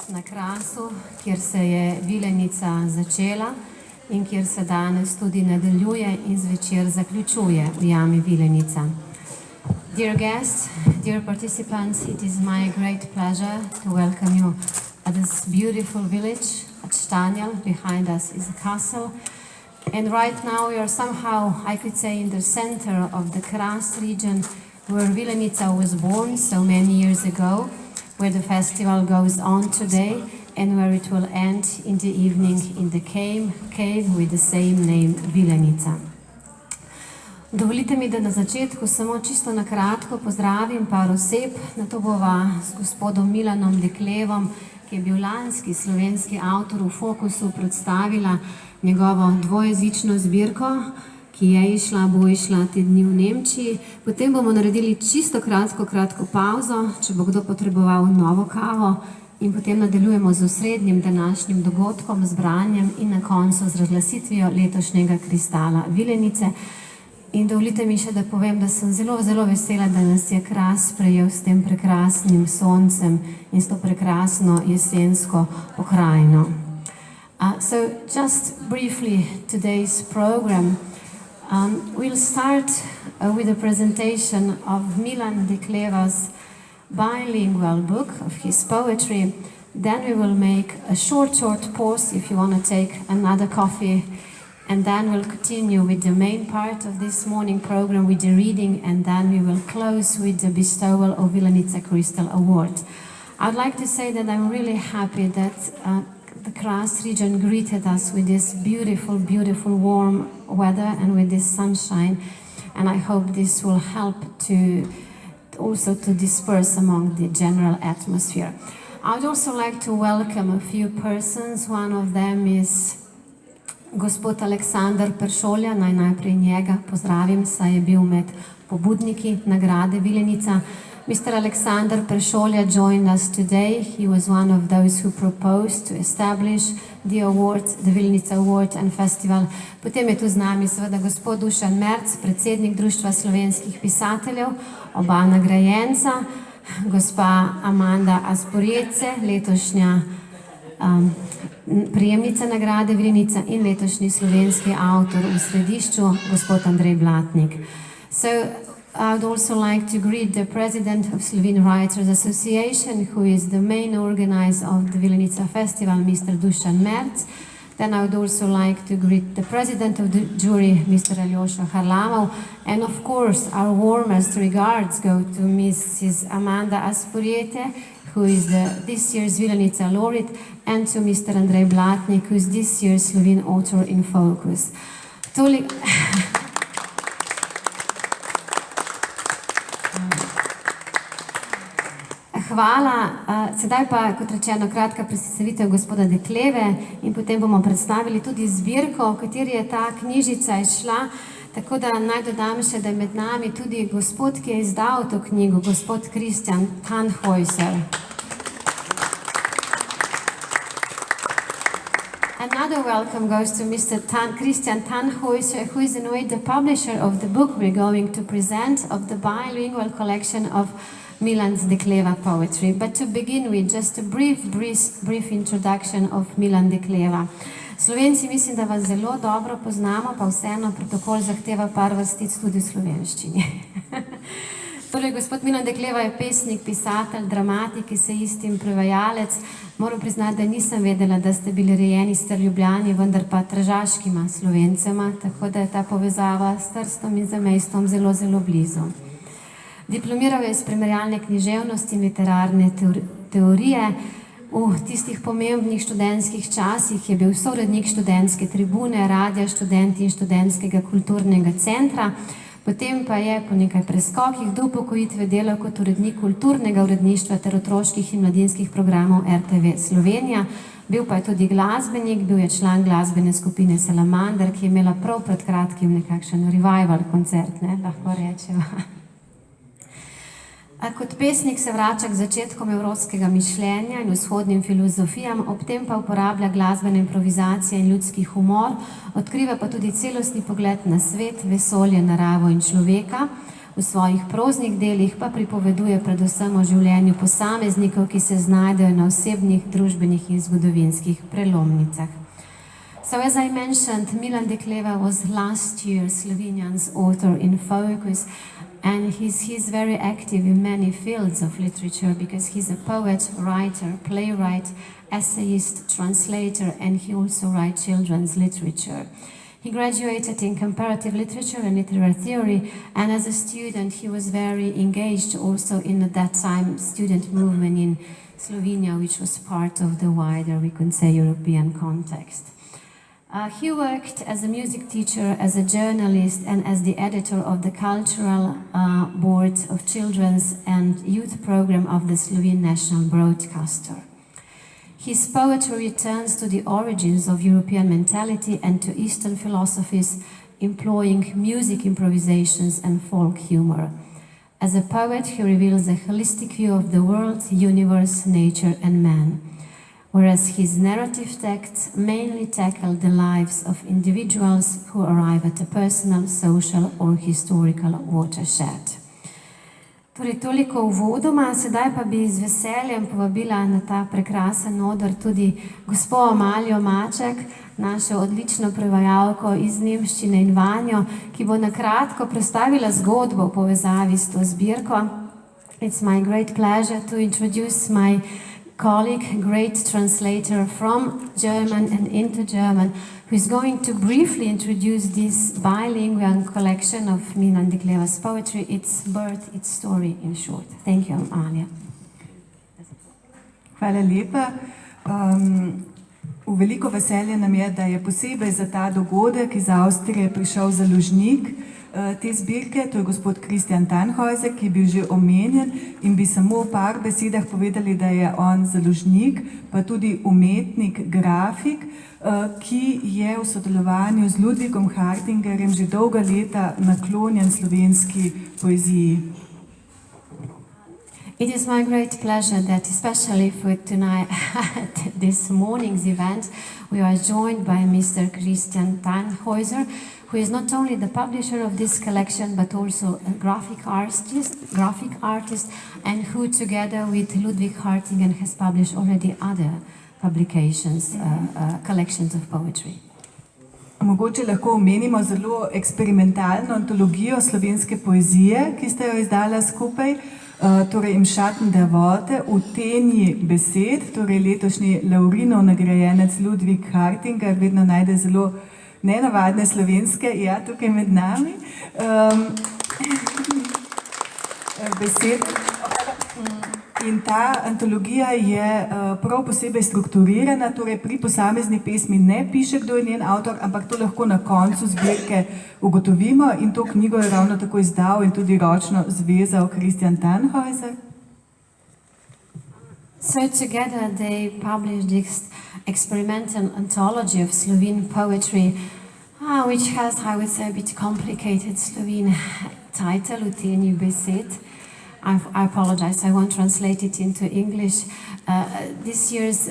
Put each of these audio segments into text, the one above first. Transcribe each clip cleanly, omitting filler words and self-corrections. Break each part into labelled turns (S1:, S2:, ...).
S1: na Krasu, kjer se je Vilenica začela in kjer se danes tudi nadaljuje in zvečer zaključuje v jami Vilenica. Dear guests, dear participants, it is my great pleasure to welcome you at this beautiful village at Stanjel. Behind us is a castle. And right now we are somehow, I could say, in the center of the Kras region where Vilenica was born so many years ago, where the festival goes on today and where it will end in the evening in the cave with the same name, Vilenica. Dovolite mi, da na začetku samo čisto na kratko pozdravim par oseb. Na to bova s gospodom Milanom Deklevom, ki je bil lanski slovenski avtor v Fokusu, predstavila njegovo dvojezično zbirko, ki je išla, bo išla te dni v Nemčiji. Potem bomo naredili čisto kratko pauzo, če bo kdo potreboval novo kavo, in potem nadaljujemo z osrednjim današnjim dogodkom, z branjem in na koncu z razglasitvijo letošnjega kristala Vilenice. In dovolite mi še, da povem, da sem zelo vesela, da nas je Kras sprejel s tem prekrasnim soncem in s to prekrasno jesensko pokrajino. So just briefly today's program. We'll start with a presentation of Milan Dekleva's bilingual book of his poetry. Then we will make a short pause if you want to take another coffee. And then we'll continue with the main part of this morning program with the reading, and then we will close with the bestowal of Vilenica Crystal Award. I'd like to say that I'm really happy that the Kras region greeted us with this beautiful warm weather and with this sunshine, and I hope this will help to also to disperse among the general atmosphere. I'd also like to welcome a few persons. One of them is gospod Aleksandar Peršolja. Najprej njega pozdravim, saj je bil med pobudniki nagrade Vilenica. Mr. Aleksandar Peršolja joined us today. He was one of those who proposed to establish the award, the Vilenica Award and Festival. Potem je tu z nami seveda gospod Dušan Merc, predsednik Društva slovenskih pisateljev, oba nagrajenca, gospa Amanda Asporjece, letošnja prijemnica nagrade Vilenica in letošnji slovenski avtor v središču, gospod Andrej Blatnik. So I'd also like to greet the president of Slovene Writers Association, who is the main organizer of the Vilenica Festival, Mr. Dušan Merc. Then I would also like to greet the president of the jury, Mr. Aljoša Harlamov. And of course, our warmest regards go to Mrs. Amanda Asporjete, who is this year's Vilenica laureate, and to Mr. Andrej Blatnik, who is this year's Slovene author in Focus. Hvala. Sedaj pa, kot rečeno, kratka predstavitev gospoda Dekleve in potem bomo predstavili tudi zbirko, v kateri je ta knjižica izšla. Tako da naj dodam še, da je med nami tudi gospod, ki je izdal to knjigo, gospod Christian Tannhäuser. Another welcome goes to Mr. Christian Tannhäuser, who is in a way the publisher of the book we're going to present, of the bilingual collection of Milan Dekleva poetry. But to begin with, just a brief introduction of Milan Dekleva. Slovenci mislim, da vas zelo dobro poznamo, pa vseeno protokol zahteva par vrstic tudi v slovenščini. Torej, gospod Milan Dekleva je pesnik, pisatelj, dramatik, esejist in prevajalec. Moram priznati, da nisem vedela, da ste bili rejeni v Ljubljani, vendar pa tržaškima Slovencema, tako da je ta povezava s Trstom in zamejstvom zelo blizu. Diplomiral je iz primerjalne književnosti in literarne teorije. V tistih pomembnih študentskih časih je bil sourednik študentske tribune, Radia Študent in študentskega kulturnega centra. Potem pa je po nekaj preskokih do upokojitve delal kot urednik kulturnega uredništva ter otroških in mladinskih programov RTV Slovenija. Bil pa je tudi glasbenik, bil je član glasbene skupine Salamander, ki je imela prav pred kratkim nekakšen revival koncert, lahko rečeva. Kot pesnik se vrača k začetkom evropskega mišljenja in vzhodnim filozofijam, ob tem pa uporablja glasbene improvizacije in ljudski humor, odkriva pa tudi celostni pogled na svet, vesolje, naravo in človeka. V V svojih proznih delih pa pripoveduje predvsem o življenju posameznikov, ki se znajdejo na osebnih, družbenih in zgodovinskih prelomnicah. So as I mentioned, Milan Dekleva was last year Slovenian's author in focus, and he's very active in many fields of literature because he's a poet, writer, playwright, essayist, translator, and he also writes children's literature. He graduated in comparative literature and literary theory, and as a student he was very engaged also in at that time student movement in Slovenia, which was part of the wider, we could say, European context. He worked as a music teacher, as a journalist, and as the editor of the cultural board of children's and youth program of the Slovene National Broadcaster. His poetry returns to the origins of European mentality and to Eastern philosophies, employing music improvisations and folk humor. As a poet, he reveals a holistic view of the world, universe, nature, and man, whereas his narrative texts mainly tackle the lives of individuals who arrive at a personal, social, or historical watershed. Torej, toliko uvodoma, sedaj pa bi z veseljem povabila na ta prekrasen oder tudi gospo Amalijo Maček, našo odlično prevajalko iz nemščine in Vanjo, ki bo na kratko predstavila zgodbo v povezavi s to zbirko. It's my great pleasure to introduce my colleague, great translator from German and into German, who is going to briefly introduce this bilingual collection of Milan Dekleva's poetry, its birth, its story in short. Thank you, Amalia.
S2: Hvala lepa. V veliko veselje nam je, da je posebej za ta dogodek iz Avstrije prišel založnik te zbirke, to je gospod Christian Tannhäuser, ki je bil že omenjen, in bi samo v par besedah povedali, da je on založnik, pa tudi umetnik, grafik, ki je v sodelovanju z Ludwigom Hartingerjem že dolga leta naklonjen slovenski poeziji.
S1: It is my great pleasure that especially for tonight, this morning's event, we are joined by Mr. Christian Tannhäuser, who is not only the publisher of this collection, but also a graphic artist, and who together with Ludwig Hartingen has published already other publications, collections of poetry.
S2: Mogoče lahko omenimo zelo eksperimentalno antologijo slovenske poezije, ki ste jo izdala skupaj, torej Im Schatten der Worte, v tenji besed, torej letošnji Laurinov nagrajenec Ludwig Hartinger vedno najde zelo nenavadne slovenske, ja, tukaj med nami, besede. In ta antologija je prav posebej strukturirana, torej pri posamezni pesmi ne piše, kdo je njen avtor, ampak to lahko na koncu zbirke ugotovimo, in to knjigo je ravno tako izdal in tudi ročno zvezal Christian Tannhäuser.
S1: So together they published this experimental anthology of Slovene poetry, which has, I would say, a bit complicated Slovene title, V tenji besed. I apologize, I won't translate it into English. This year's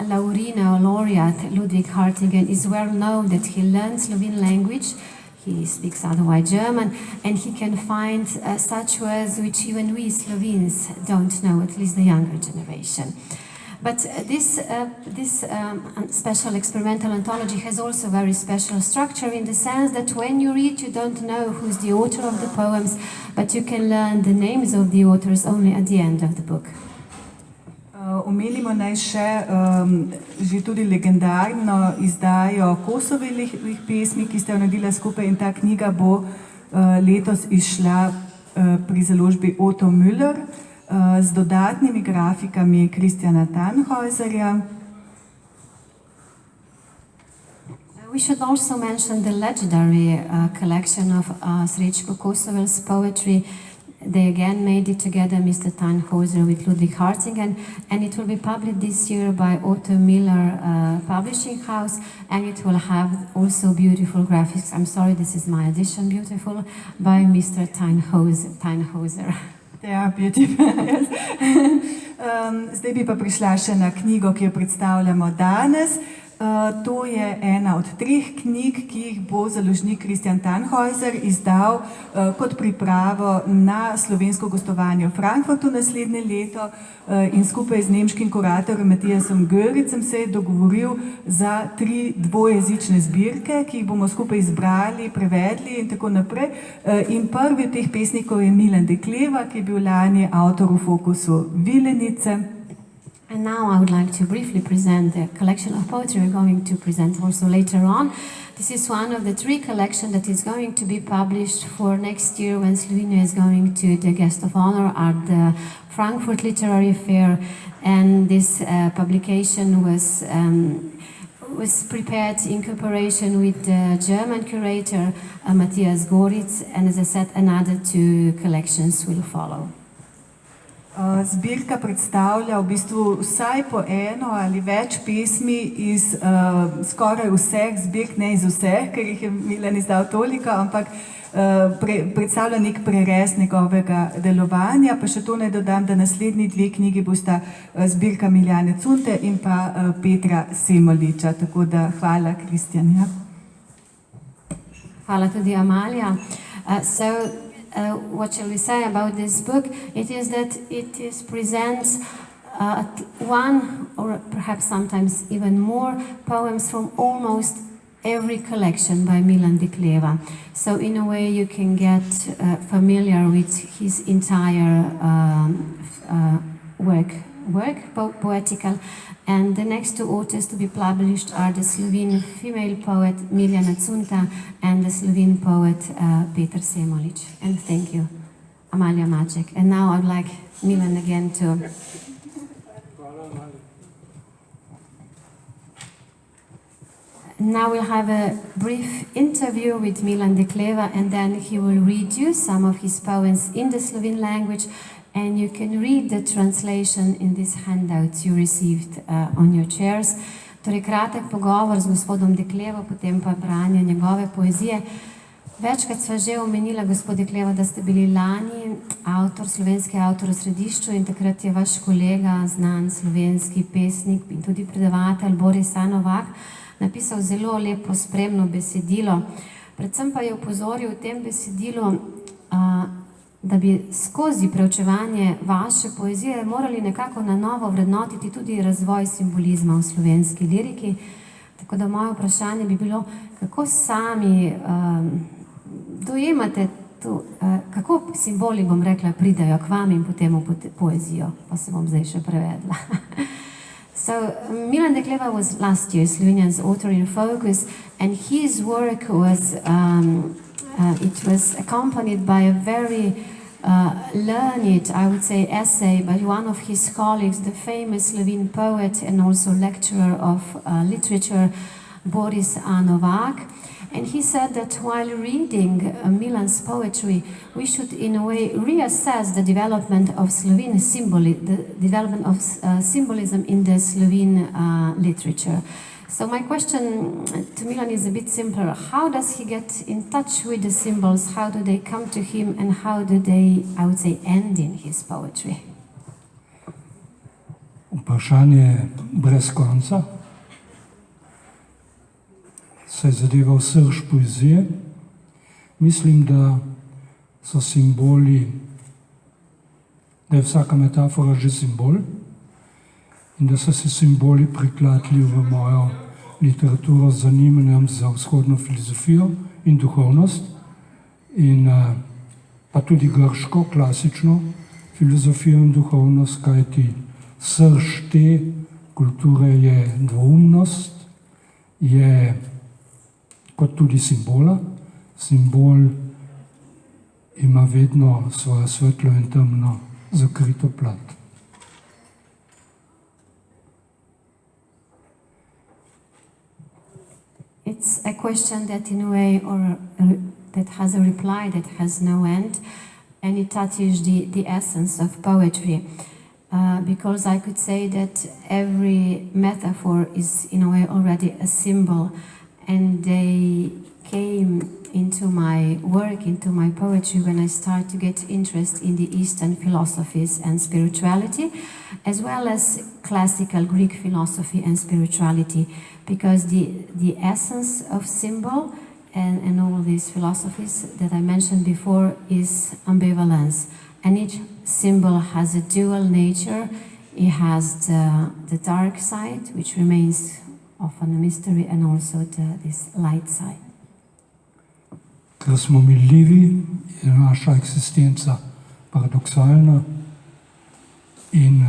S1: Laurino laureate, Ludwig Hartingen, is well known that he learned Slovene language. He speaks otherwise German, and he can find such words which even we Slovenes don't know, at least the younger generation. But this special experimental anthology has also very special structure in the sense that when you read, you don't know who's the author of the poems, but you can learn the names of the authors only at the end of the book.
S2: Omenimo naj še že tudi legendarno izdajo Kosovih pesmi, ki ste jo naredila skupaj, in ta knjiga bo letos izšla pri založbi Otto Müller z dodatnimi grafikami Christiana Tannhäuserja.
S1: We should also mention the legendary collection of Srečko Kosovel's poetry. They again made it together, Mr. Tannhäuser with Ludwig Hartingen, and it will be published this year by Otto Müller Publishing House, and it will have also beautiful graphics. I'm sorry, this is my edition, beautiful, by Mr. Tannhäuser.
S2: Ja, beautiful. Zdaj bi pa prišla še na knjigo, ki jo predstavljamo danes. To je ena od 3 knjig, ki jih bo založnik Christian Tannhäuser izdal kot pripravo na slovensko gostovanje v Frankfurtu naslednje leto in skupaj z nemškim kuratorjem Matthiasom Göricem se je dogovoril za 3 dvojezične zbirke, ki jih bomo skupaj izbrali, prevedli in tako naprej. In prvi od teh pesnikov je Milan Dekleva, ki je bil lani avtor v fokusu Vilenice.
S1: And now I would like to briefly present the collection of poetry we're going to present also later on. This is one of the 3 collections that is going to be published for next year when Slovenia is going to the guest of honor at the Frankfurt Literary Fair. And this publication was prepared in cooperation with the German curator Matthias Goritz, and as I said, another 2 collections will follow.
S2: Zbirka predstavlja v bistvu vsaj po eno ali več pesmi iz skoraj vseh zbirk, ne iz vseh, ker jih je Milan izdal toliko, ampak predstavlja nek prerez njegovega delovanja. Pa še to naj dodam, da naslednji 2 knjigi bosta zbirka Miljane Cunte in pa Petra Semoliča. Tako da hvala, Kristjan. Ja.
S1: Hvala tudi, Amalija. What shall we say about this book? It is that it presents 1 or perhaps sometimes even more poems from almost every collection by Milan Dekleva. So in a way you can get familiar with his entire poetical. And the next 2 authors to be published are the Slovene female poet Miljana Cunta and the Slovene poet Peter Semolič. And thank you, Amalija Maček. And now I'd like Milan again to... Now we'll have a brief interview with Milan Dekleva, and then he will read you some of his poems in the Slovene language. And you can read the translation in these handouts you received on your chairs. Torej, kratek pogovor z gospodom Deklevo, potem pa branje njegove poezije. Večkrat sva že omenila, gospod Dekleva, da ste bili lani slovenski avtor v Središču in takrat je vaš kolega, znan slovenski pesnik in tudi predavatelj Boris Novak napisal zelo lepo spremno besedilo. Predvsem pa je upozoril v tem besedilu, da bi skozi preučevanje vaše poezije morali nekako na novo vrednotiti tudi razvoj simbolizma v slovenski liriki. Tako da moje vprašanje bi bilo, kako sami dojemate to, kako simboli, bom rekla, pridajo k vam in potem v poezijo, pa se bom zdaj še prevedla. So Milan Dekleva was last year Slovenia's author in focus, and his work was it was accompanied by a very learned, I would say, essay by one of his colleagues, the famous Slovene poet and also lecturer of literature, Boris Novak. And he said that while reading Milan's poetry, we should in a way reassess the development of Slovene symbolism in the Slovene literature. So my question to Milan is a bit simpler. How does he get in touch with the symbols? How do they come to him and how do they, I would say, end in his poetry?
S3: Vprašanje brez konca. Se zadeva v srž poezije. Mislim, da so simboli, da je vsaka metafora že simbol in da so se simboli priklatili v mojo literaturo z zanimanjem za vzhodno filozofijo in duhovnost in pa tudi grško, klasično filozofijo in duhovnost, kajti srž te kulture je dvoumnost, je kot tudi simbola. Simbol ima vedno svojo svetlo in temno zakrito plat.
S1: It's a question that in a way, or that has a reply that has no end, and it touches the essence of poetry. Because I could say that every metaphor is in a way already a symbol, and they came into my work, into my poetry, when I started to get interest in the Eastern philosophies and spirituality, as well as classical Greek philosophy and spirituality, because the essence of symbol and all these philosophies that I mentioned before is ambivalence. And each symbol has a dual nature. It has the dark side, which remains often a mystery, and also this light side.
S3: Ker smo miljivi, je naša eksistenca paradoksalna in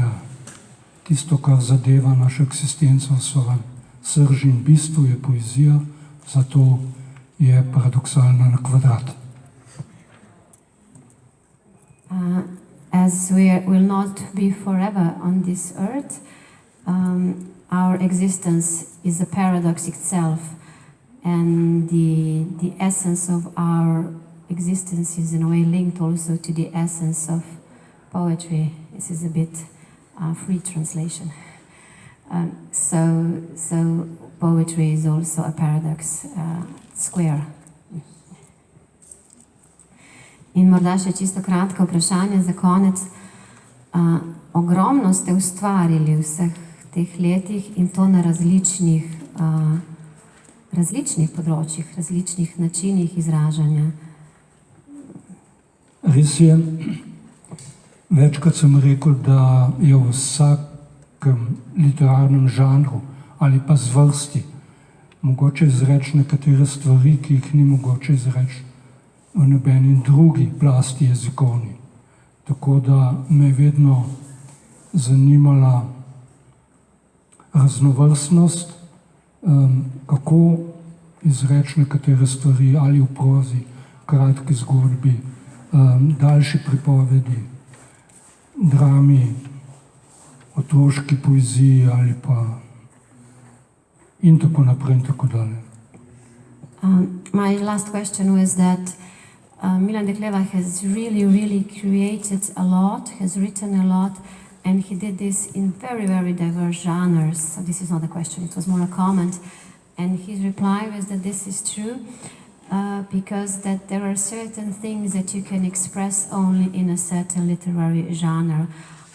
S3: tisto, kar zadeva našo eksistenco v svojem srži in bistvu, je poezija, zato je paradoksalna na kvadrat.
S1: As we will not be forever on this earth, our existence is a paradox itself, and the essence of our existence is in a way linked also to the essence of poetry. This is a bit free translation. So poetry is also a paradox, square. In morda še čisto kratko vprašanje za konec. Ogromno ste ustvarili v vseh teh letih in to na različnih področjih, različnih načinih izražanja.
S3: Res je, večkrat sem rekel, da je v vsakem literarnem žanru ali pa zvrsti mogoče izreči nekatere stvari, ki jih ni mogoče izreči v nobeni drugi plasti jezikovni. Tako da me je vedno zanimala raznovrstnost, kako izreči nekatere stvari ali v prozi, kratki zgodbi, daljši pripovedi, drami, otroški poeziji ali pa in tako naprej in tako dalje.
S1: My last question was that Milan Dekleva has really created a lot, has written a lot, and he did this in very diverse genres. So this is not a question, it was more a comment. And his reply was that this is true because that there are certain things that you can express only in a certain literary genre.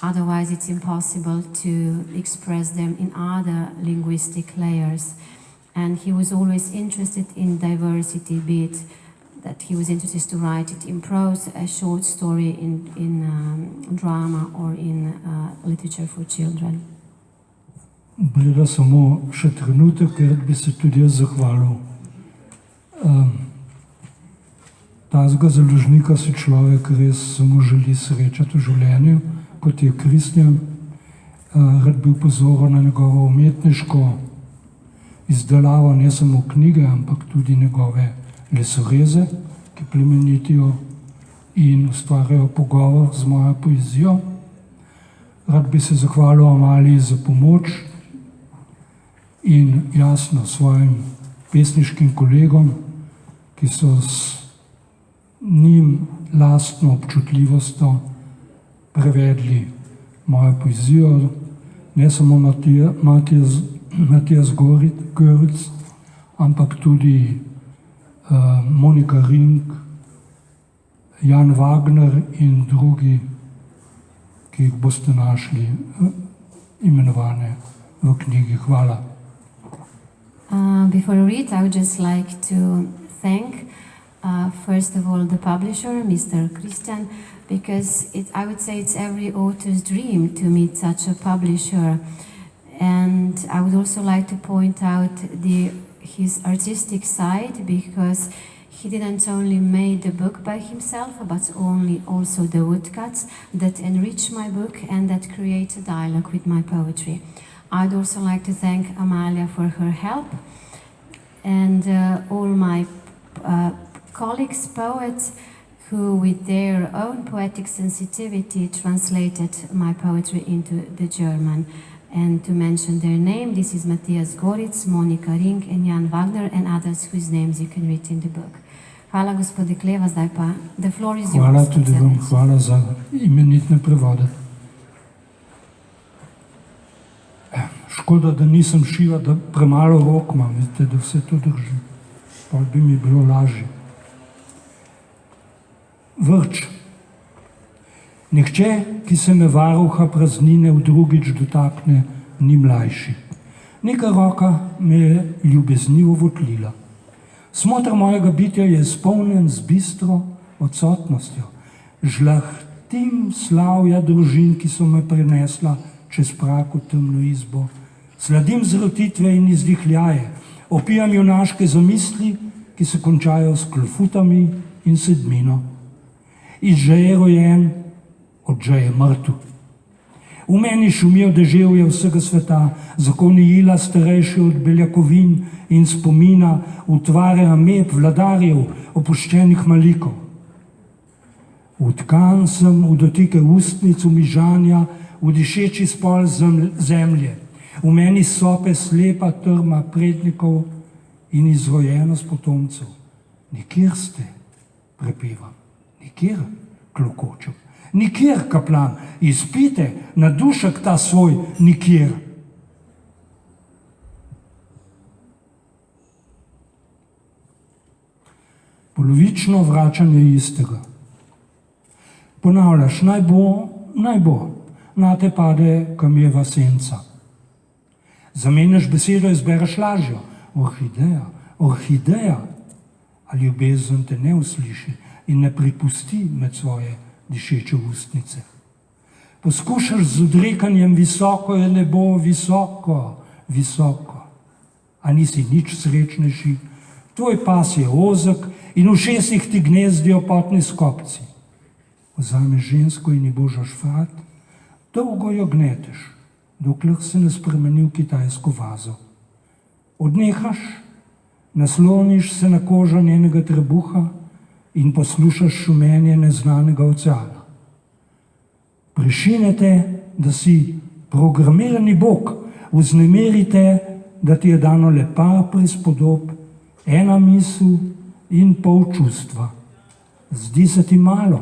S1: Otherwise, it's impossible to express them in other linguistic layers. And he was always interested in diversity, be it that he was interested to write it in prose, a short story in drama, or in literature for children.
S3: Breda samo še trenutek, ker bi se tudi jaz zahvalil. Tazga založnika si človek res samo želi srečati v življenju, kot je Kristjan. Rad bi upozoril na njegovo umetniško izdelavo, ne samo knjige, ampak tudi njegove lesoreze, ki plemenitijo in ustvarjajo pogovor z mojo poezijo. Rad bi se zahvalil Amaliji za pomoč in jasno svojim pesniškim kolegom, ki so s njim lastno občutljivostjo prevedli mojo poezijo, ne samo Matijas Görc, ampak tudi Monika Ring, Jan Wagner in drugi, ki jih boste našli imenovane v knjigi. Hvala.
S1: Before I read, I would just like to thank first of all the publisher, Mr. Christian, because I would say it's every author's dream to meet such a publisher. And I would also like to point out his artistic side, because he didn't only make the book by himself, but also the woodcuts that enrich my book and that create a dialogue with my poetry. I'd also like to thank Amalia for her help, and all my colleagues, poets, who with their own poetic sensitivity translated my poetry into the German. And to mention their name, this is Matijas Görc, Monika Ring and Jan Wagner, and others whose names you can read in the book. Hvala, gospod Dekleva, zdaj pa the floor is yours.
S3: Hvala tudi vam, hvala za imenitne prevode. Škoda, da nisem šiva, da premalo rok imam, vidite, da vse to drži. pa bi mi bilo lažje. Vrč. Nihče, ki se me varuha praznine v drugič dotakne, ni mlajši. Neka roka me je ljubeznivo votlila. Smotr mojega bitja je izpolnjen z bistro odsotnostjo. Žlahtim slavja družin, ki so me prenesla čez prak v temno izbo. Sladim zrotitve in izdihljaje. Opijam junaške zamisli, ki se končajo s klofutami in sedmino. Iz že je rojen, od že je mrtev. V meni šumijo deževje vsega sveta, zakoni jila starejše od beljakovin in spomina, utvare ameb, vladarjev, opuščenih malikov. Utkan sem v dotike ustnic, umižanja, v dišeči spol zemlje. V meni sope slepa trma prednikov in izrojenost potomcev. Nikjer ste, prepevam, nikjer klokočem, nikjer kaplan, izpite na dušek ta svoj nikjer. Polovično vračanje istega. Ponavljaš, naj bo, na te pade kamjeva senca. Zamenjaš besedo, izbereš lažjo. Orhideja, a ljubezen te ne usliši in ne pripusti med svoje dišeče ustnice. Poskušaš z odrekanjem, visoko je nebo, visoko, a nisi nič srečnejši. Tvoj pas je ozek in v ušesih ti gnezdijo potni skopci. Vzameš žensko in ji božaš frat, dolgo jo gneteš, dokler se ne spremeni v kitajsko vazo. Odnehaš, nasloniš se na kožo njenega trebuha in poslušaš šumenje neznanega oceana. Prešinete, da si programirani Bog, vznemirite, da ti je dano le par prispodob, ena misel in pol čustva. Zdi se ti malo.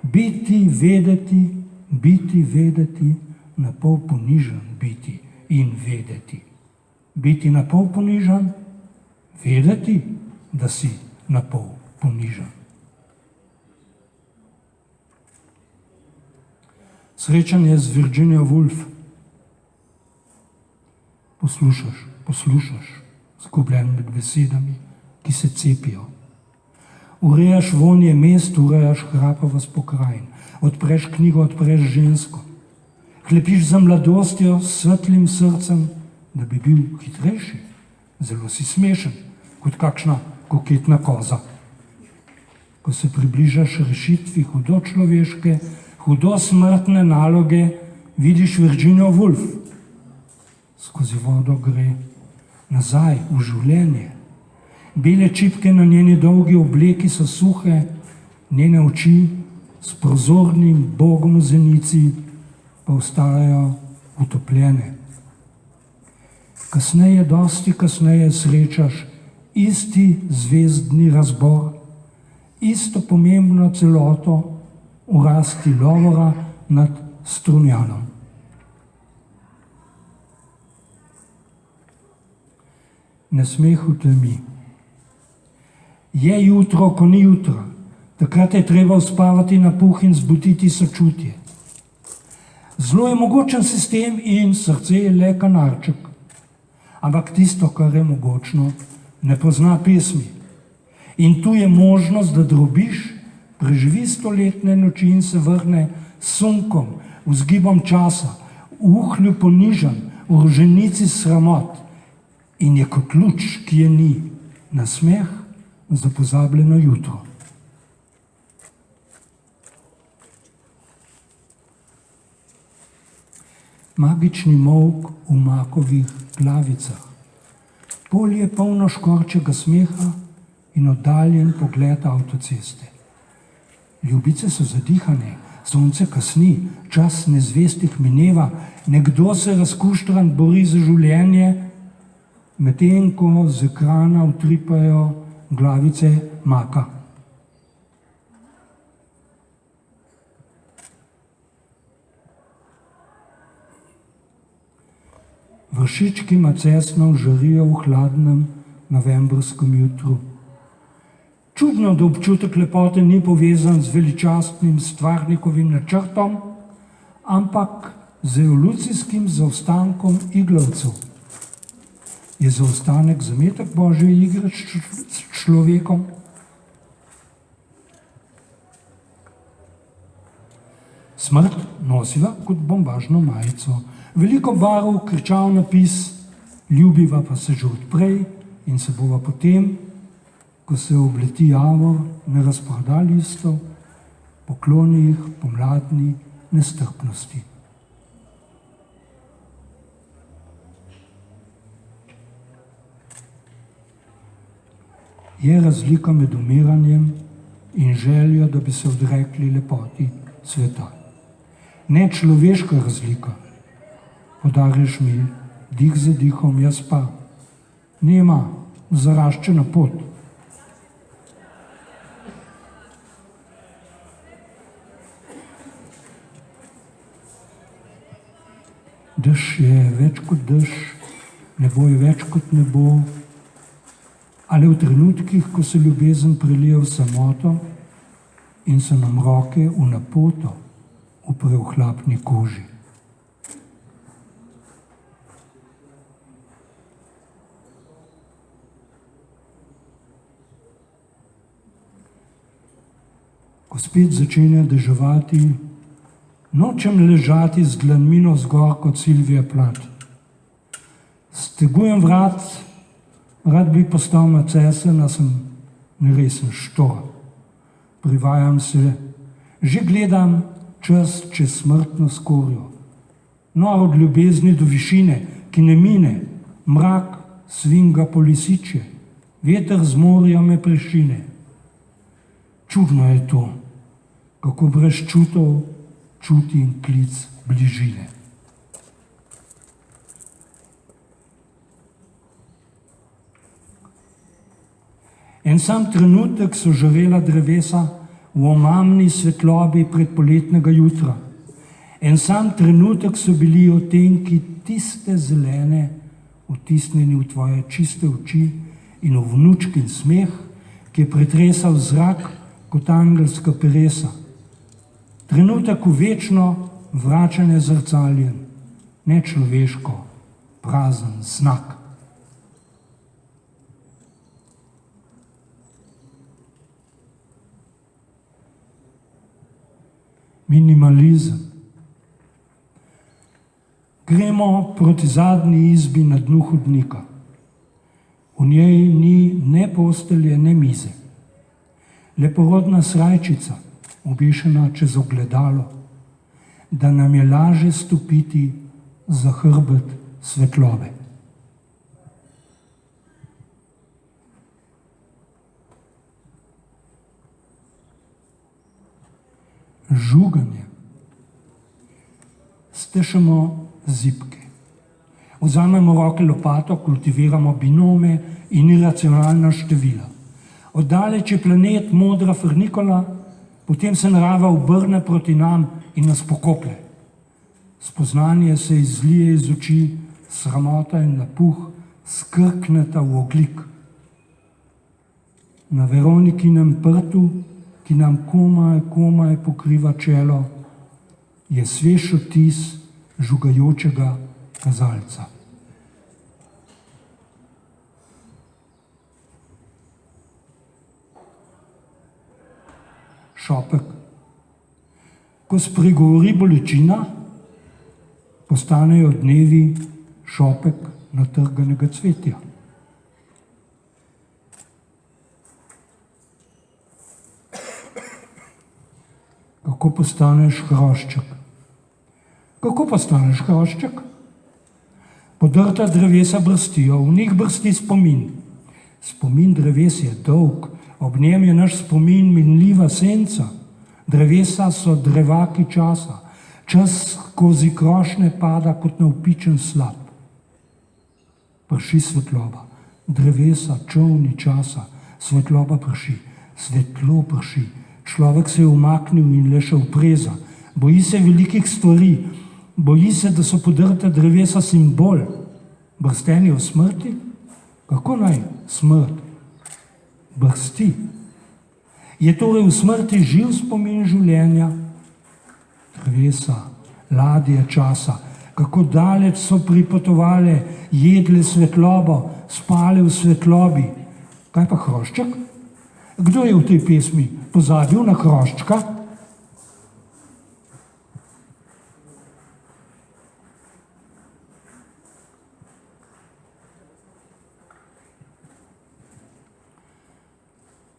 S3: Biti, vedeti, na pol ponižen biti in vedeti. Biti na pol ponižen, vedeti, da si na pol ponižen. Srečanje z Virginia Woolf. Poslušaš, zgubljen med besedami, ki se cepijo. Urejaš vonje mest, urejaš hrapavost pokrajin. Odpreš knjigo, odpreš žensko. Klepiš za mladostjo s svetlim srcem, da bi bil hitrejši. Zelo si smešen, kot kakšna koketna koza. Ko se približaš rešitvi hudo človeške, hudo smrtne naloge, vidiš Virginio Woolf. Skozi vodo gre nazaj v življenje. Bele čipke na njeni dolgi obleki so suhe, njene oči s prozornim Bogom v zenici pa ostajajo utopljene. Kasneje, dosti kasneje srečaš isti zvezdni razbor, isto pomembno celoto v rasti lovora nad Strunjanom. Nasmeh v temi. Je jutro, ko ni jutra. Takrat je treba uspavati na puh in zbuditi sočutje. Zelo je mogočen sistem in srce je le kanarček. Ampak tisto, kar je mogočno, ne pozna pesmi. In tu je možnost, da drobiš, preživi stoletne noči in se vrne s sunkom, vzgibom časa, v uhlju ponižan, v roženici sramot. In je kot luč, ki je ni, nasmeh za pozabljeno jutro. Magični molk v makovih glavicah. Polje je polno škorčega smeha in oddaljen pogled avtoceste. Ljubice so zadihane, sonce kasni, čas nezvestih mineva, nekdo se razkuštran bori za življenje, medtem ko z ekrana utripajo glavice maka. Vršički macesnov žarijo v hladnem novembrskem jutru. Čudno, da občutek lepote ni povezan z veličastnim stvarnikovim načrtom, ampak z evolucijskim zaostankom iglavcev. Je zaostanek zametek Božje igre s človekom? Smrt nosiva kot bombažno majico. Veliko barv, kričav napis, ljubiva pa se že odprej in se bova potem, ko se obleti javor, ne razproda listov, pokloni jih pomladni nestrpnosti. Je razlika med umiranjem in željo, da bi se odrekli lepoti sveta. Ne človeška razlika. Podariš mi dih za dihom, jaz pa. Nema zaraščena pot. Dež je več kot dež, nebo je več kot nebo, ali v trenutkih, ko se ljubezen prelije v samoto in se nam roke v napoto upre v hlapni koži. Ko spet začenja deževati, nočem ležati z dlanmino zgor kot Silvija Plat. Stegujem vrat, rad bi postal macesen, a sem neresen štor. Privajam se, že gledam čas čez smrtno skorjo. Nor od ljubezni do višine, ki ne mine, mrak svinga po lisiče, veter z morja me prešine. Čudno je to, kako brez čutov čutim klic bližine. En sam trenutek so žarela drevesa v omamni svetlobi predpoletnega jutra. En sam trenutek so bili odtenki tiste zelene, vtisnjeni v tvoje čiste oči in v vnučkin smeh, ki je pretresal zrak kot angelska peresa. Trenutek v večno vračanje zrcaljen, nečloveško, prazen znak. Minimalizem. Gremo proti zadnji izbi na dnu hodnika. V njej ni ne postelje, ne mize. Leporodna srajčica, obešena čez ogledalo, da nam je laže stopiti za hrbet svetlobe. Žuganje. Stešamo zibke. Vzamemo roke lopato, kultiviramo binome in iracionalna števila. Oddaleč je planet modra frnikola, potem se narava obrne proti nam in nas pokoplje. Spoznanje se izlije iz oči, sramota in napuh skrkneta v oglik. Na Veronikinem prtu, ki nam komaj pokriva čelo, je svež odtis žugajočega kazalca. Šopek. Ko spregovori bolečina, postanejo dnevi šopek natrganega cvetja. Kako postaneš hrošček? Kako postaneš hrošček? Podrta drevesa brstijo, v njih brsti spomin. Spomin dreves je dolg, ob njem je naš spomin minljiva senca. Drevesa so drevaki časa, čas skozi krošnje pada kot navpičen slap. Prši svetloba, drevesa, čolni časa, svetloba prši, svetlo prši. Človek se je umaknil in le še upreza. Boji se velikih stvari, boji se, da so podrta drevesa simbol. Brstenje o smrti, Kako naj smrt brsti? Je torej v smrti živ spomin življenja? Drevesa, ladje časa, kako daleč so pripotovale, jedle svetlobo, spale v svetlobi. Kaj pa hrošček? Kdo je v tej pesmi pozabil na hroščka?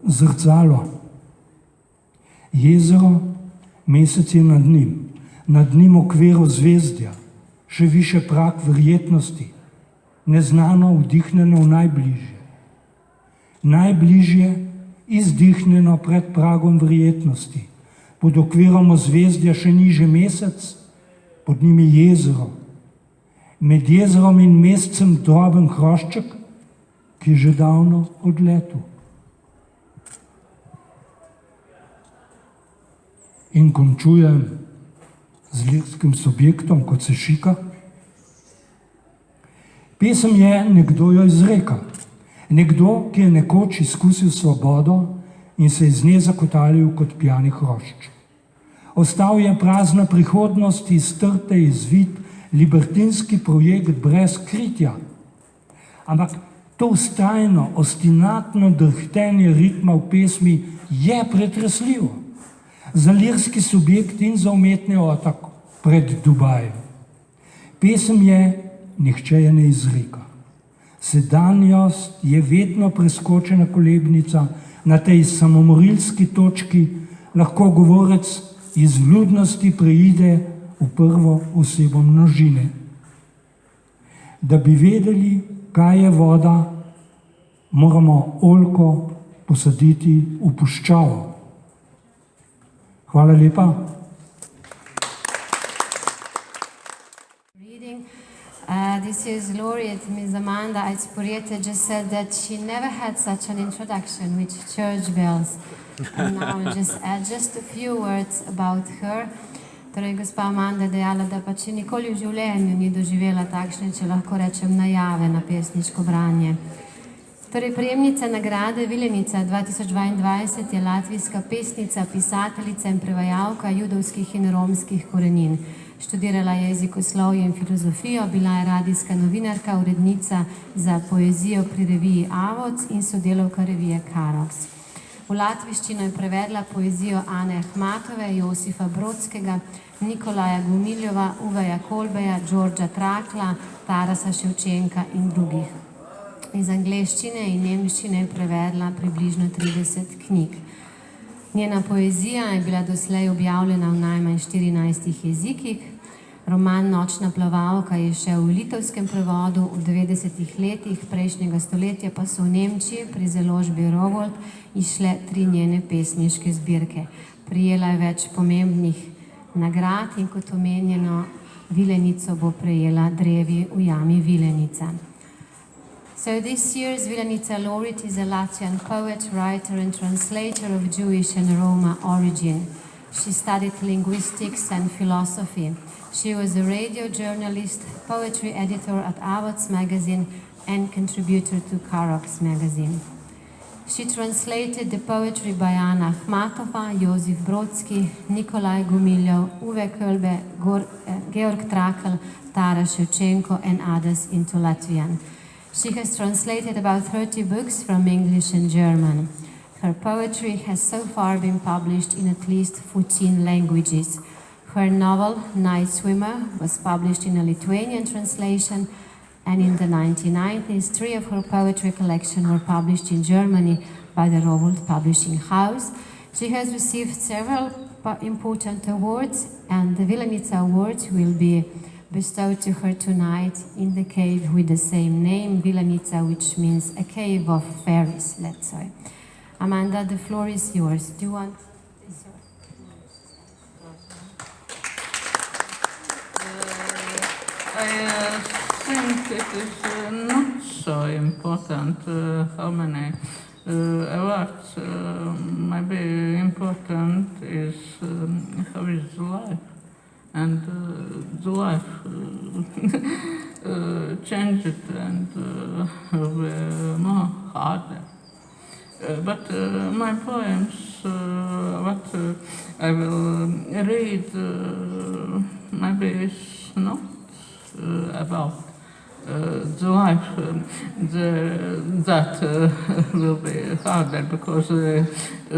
S3: Zrcalo. Jezero, mesec je nad njim okvir zvezdja, še više prag verjetnosti, neznano vdihnjeno v najbližje. Najbližje izdihnjeno pred pragom verjetnosti, pod okvirom ozvezdja še niže mesec, pod njimi jezero, med jezerom in mesecem droben hrošček, ki je že davno odletel. In končujem z lirskim subjektom, kot se šika. Pesem je Nekdo jo izreka. Nekdo, ki je nekoč izkusil svobodo in se iz nje zakotalil kot pijani hrošč. Ostal je prazna prihodnost, iztrte izvid, libertinski projekt brez kritja. Ampak to vztrajno, ostinatno drhtenje ritma v pesmi je pretresljivo. Za lirski subjekt in za umetni otok pred Dubajem. Pesem je Nihče je ne izreka. Sedanjost je vedno preskočena kolebnica, na tej samomorilski točki lahko govorec iz vljudnosti preide v prvo osebo množine. Da bi vedeli, kaj je voda, moramo oljko posaditi v puščavo. Hvala lepa.
S1: This year's laureate, Ms. Amanda Aizpurieta, just said that she never had such an introduction with church bells. And now I'll just add just a few words about her. Torej, gospa Amanda je dejala, da pa če nikoli v življenju ni doživela takšne, če lahko rečem, najave na pesniško branje. Torej, prejemnica nagrade Vilenica 2022 je latvijska pesnica, pisateljica in prevajalka judovskih in romskih korenin. Študirala je jezikoslovje in filozofijo, bila je radijska novinarka, urednica za poezijo pri reviji Avoc in sodelavka revije Karoks. V latviščino je prevedla poezijo Ane Ahmatove, Josifa Brodskega, Nikolaja Gumiljova, Uveja Kolbeja, Đorđa Trakla, Tarasa Ševčenka in drugih. Iz angleščine in nemščine je prevedla približno 30 knjig. Njena poezija je bila doslej objavljena v najmanj 14 jezikih. Roman Nočna plavalka je šel v litovskem prevodu v 90 letih prejšnjega stoletja, pa so v Nemčiji pri založbi Rowohlt izšle 3 njene pesniške zbirke. Prijela je več pomembnih nagrad in kot omenjeno, Vilenico bo prejela drevi v jami Vilenica. So this year's Vilenica laureate is a Latvian poet, writer and translator of Jewish and Roma origin. She studied linguistics and philosophy. She was a radio journalist, poetry editor at Avoc magazine and contributor to Karoks magazine. She translated the poetry by Anna Ahmatova, Josif Brodsky, Nikolaj Gumiljov, Uwe Kolbe, Georg Trakl, Taras Ševčenko and others into Latvian. She has translated about 30 books from English and German. Her poetry has so far been published in at least 14 languages. Her novel, Night Swimmer, was published in a Lithuanian translation, and in the 1990s, 3 of her poetry collections were published in Germany by the Rowohlt Publishing House. She has received several important awards, and the Vilenica Award will be bestowed to her tonight in the cave with the same name, Vilenica, which means a cave of fairies, let's say. Amanda, the floor is yours. Do you want this?
S4: I think it is not so important how many awards. Maybe important is how is life. And the life change it and will be more harder. But my poems, what I will read, maybe is not about the life that will be harder because they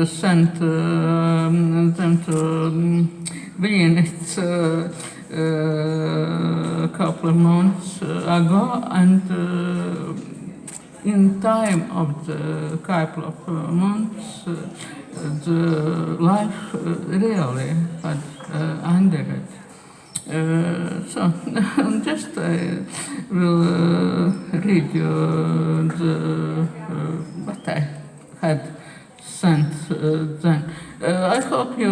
S4: sent them to Vilnius a couple of months ago, and in time of the couple of months, the life really had ended. So just I will read you what I had sent then. I hope you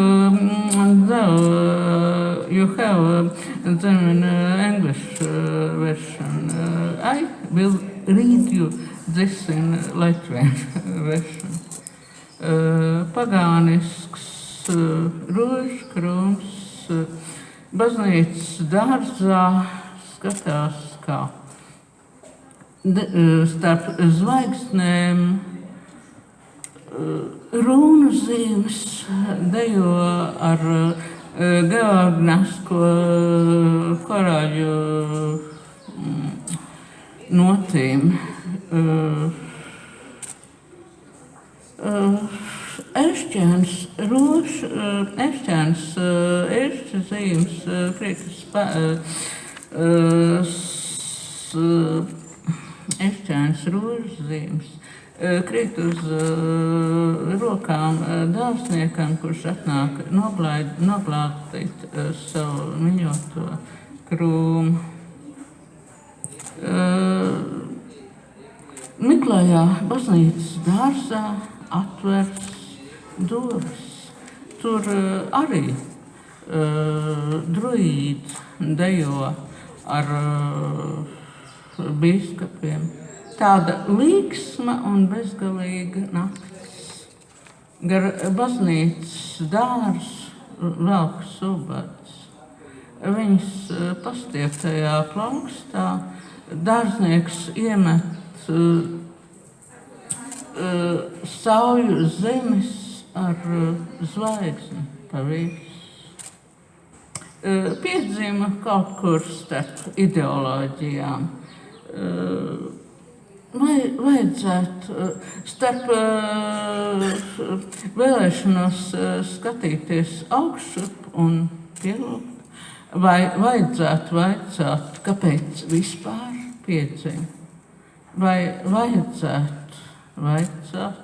S4: though you have them in English version. I will read you this in Latvian version. Pagānisks rožkrūms baznīcas dārzā skatās kā starp zvaigznēm runu zīmes dejo ar georgnesko korāļu notīm. Ešķēns zīmes krītas ešķēns rožu zīmes krīt uz rokām dārzniekam, kurš atnāk noglābtīt savu mīļoto krūmu. Miklajā baznīcas dārzā atvērs durvis. Tur arī druīdi dejo ar bīskapiem. Tāda līksma un bezgalīga naktis. Gar baznīcas dārzu velk subads. Viņas pastieptajā plaukstā dārznieks iemet sauju zemes ar zvaigzni pa visu. Piedzima kaut kur starp ideoloģijām. Vajadzētu starp vēlēšanos skatīties augšup un pielūgt, vai vajadzētu vaicāt, kāpēc vispār piedzima, vai vajadzētu vaicāt,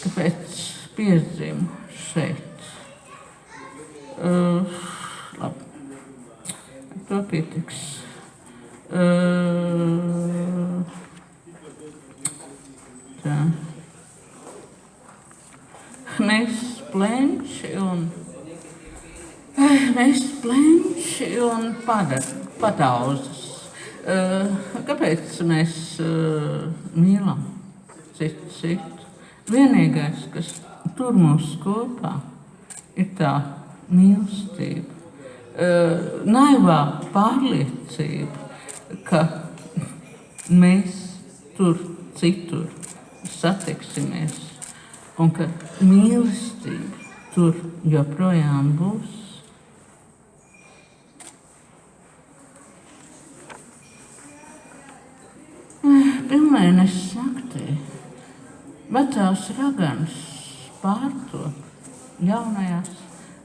S4: kāpēc piedzimu šeit. Labi, to pietiks. Tā. Mēs plenči un padauzas. Kāpēc mēs mīlam citu? Vienīgais, kas tur mūs kopā, ir tā mīlestība. Naivā pārliecība, ka mēs tur citur satiksimies un ka mīlestība tur joprojām būs. Pilnmēnesis naktī vecās raganas pārtop jaunajās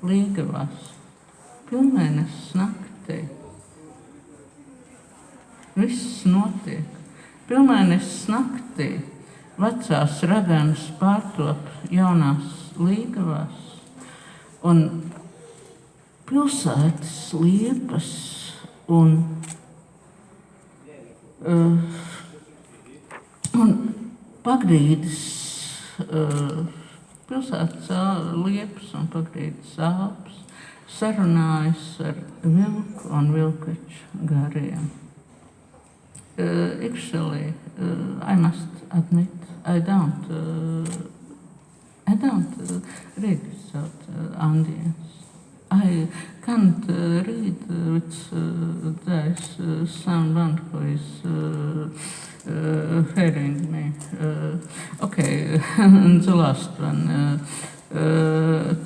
S4: līgavās. Pilnmēnesis naktī viss notiek. Pilnmēnesis naktī vecās raganas pārtop jaunās līgavās. Un pilsētas liepas un pagrīdes, pilsētas liepas un pagrīdes āpas sarunājas ar vilku un vilkaču gariem. Actually, I must admit, I don't read South Andeans. I can't read which there's someone who is hearing me. Okay, and the last one.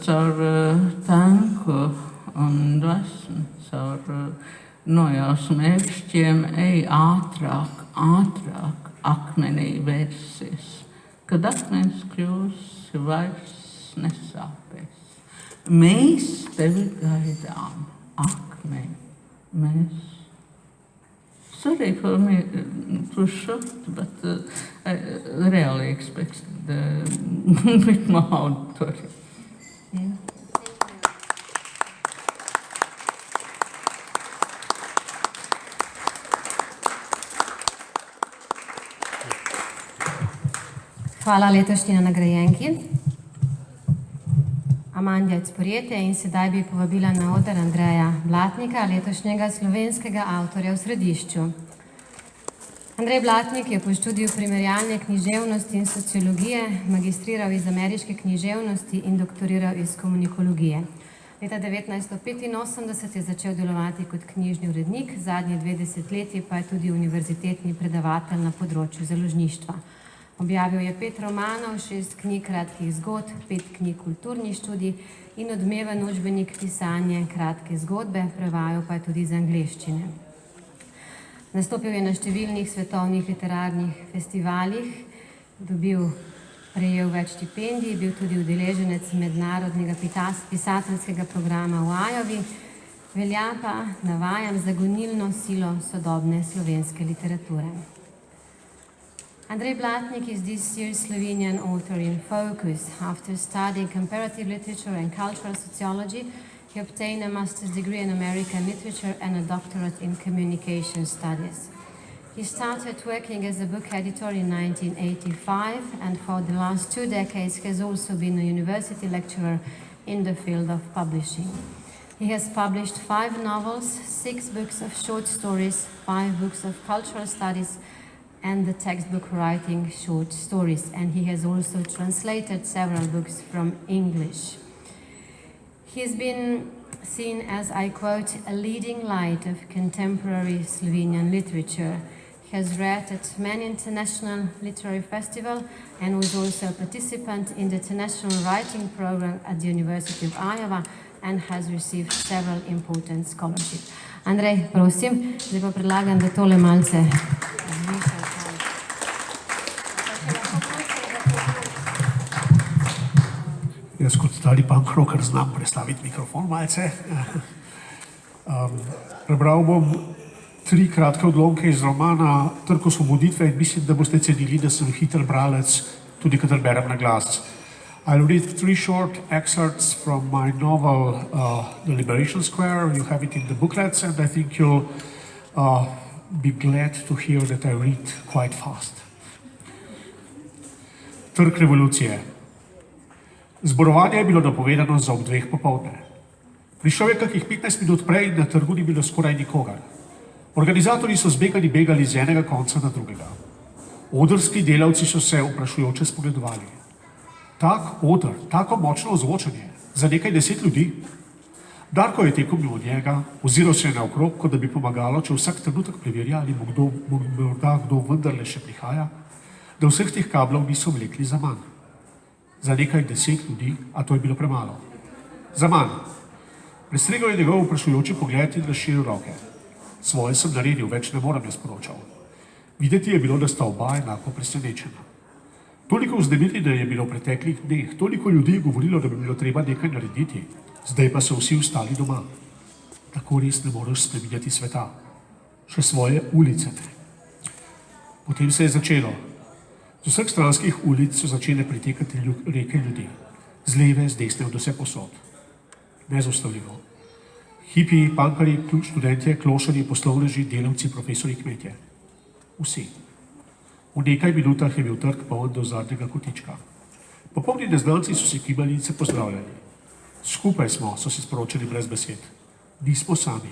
S4: Caur tanku un dvēsmu, caur nojaušmēkšķiem ej ātrāk, ātrāk, akmenī vērsies, kad akmens kļūs vairs nesāpēs. Mēs tevi gaidām, akmeņi, mēs. Sorry for me too short, but I really expected a bit more auditory. Yeah.
S1: Hvala letošnji nagrajenki. Amandija Cporjete in sedaj bi povabila na oder Andreja Blatnika, letošnjega slovenskega avtorja v središču. Andrej Blatnik je po študiju primerjalne književnosti in sociologije magistriral iz ameriške književnosti in doktoriral iz komunikologije. Leta 1985 je začel delovati kot knjižni urednik, zadnji 2 desetletji pa je tudi univerzitetni predavatelj na področju založništva. Objavil je 5 romanov, 6 knjig kratkih zgodb, 5 knjig kulturnih študij in odmeven učbenik pisanje kratke zgodbe, prevajal pa je tudi iz angleščine. Nastopil je na številnih svetovnih literarnih festivalih, prejel več štipendij, bil tudi udeleženec mednarodnega pisateljskega programa v Iowi, velja pa, navajam, za gonilno silo sodobne slovenske literature. Andrej Blatnik is this year's Slovenian author in focus. After studying comparative literature and cultural sociology, he obtained a master's degree in American literature and a doctorate in communication studies. He started working as a book editor in 1985 and for the last 2 decades has also been a university lecturer in the field of publishing. He has published 5 novels, 6 books of short stories, 5 books of cultural studies, and the textbook writing short stories, and he has also translated several books from English. He has been seen as, I quote, a leading light of contemporary Slovenian literature. He has read at many international literary festivals and was also a participant in the international writing program at the University of Iowa and has received several important scholarships. Andrej, prosim, zdaj pa predlagam, da tole malce razmišljate.
S5: Jaz kot stari punk rocker znam prestaviti mikrofon malce. Prebral bom 3 kratke odlomke iz romana Trg osvoboditve in mislim, da boste cenili, da sem hiter bralec, tudi kadar berem na glas. I'll read 3 short excerpts from my novel The Liberation Square. You have it in the booklets and I think you'll be glad to hear that I read quite fast. Trg revolucije. Zborovanje je bilo napovedano za ob 2 popoldne. Prišel je kakih 15 minut prej in na trgu ni bilo skoraj nikogar. Organizatorji so begali z enega konca na drugega. Odrski delavci so se vprašujoče spogledovali. Tak odr, tako močno ozvočenje, za nekaj 10 ljudi. Darko je tekel mimo njega, oziral se je naokrog, kot da bi pomagalo, če vsak trenutek preverja, ali morda kdo vendarle še prihaja, da vseh teh kablov niso vlekli za manj. Za nekaj 10 ljudi, a to je bilo premalo. Za manj. Prestregal je njegov vprašujoči pogled in razširil roke. Svoje sem naredil, več ne moram, je sporočal. Videti je bilo, da sta oba enako presenečena. Toliko vznemirjenja je bilo v preteklih dneh, toliko ljudi je govorilo, da bi bilo treba nekaj narediti, zdaj pa so vsi ostali doma. Tako res ne moreš spreminjati sveta. Še svoje ulice ne. Potem se je začelo. Z vseh stranskih ulic so začele pritekati reke ljudi. Z leve, z desne, od vse posod. Nezaustavljivo. Hipi, pankari, študentje, klošarji, poslovneži, delavci, profesori, kmetje. Vsi. V nekaj minutah je bil trg poln do zadnjega kotička. Popolni neznanci so se kibali in se pozdravljali. Skupaj smo, so se sporočili brez besed. Nismo sami.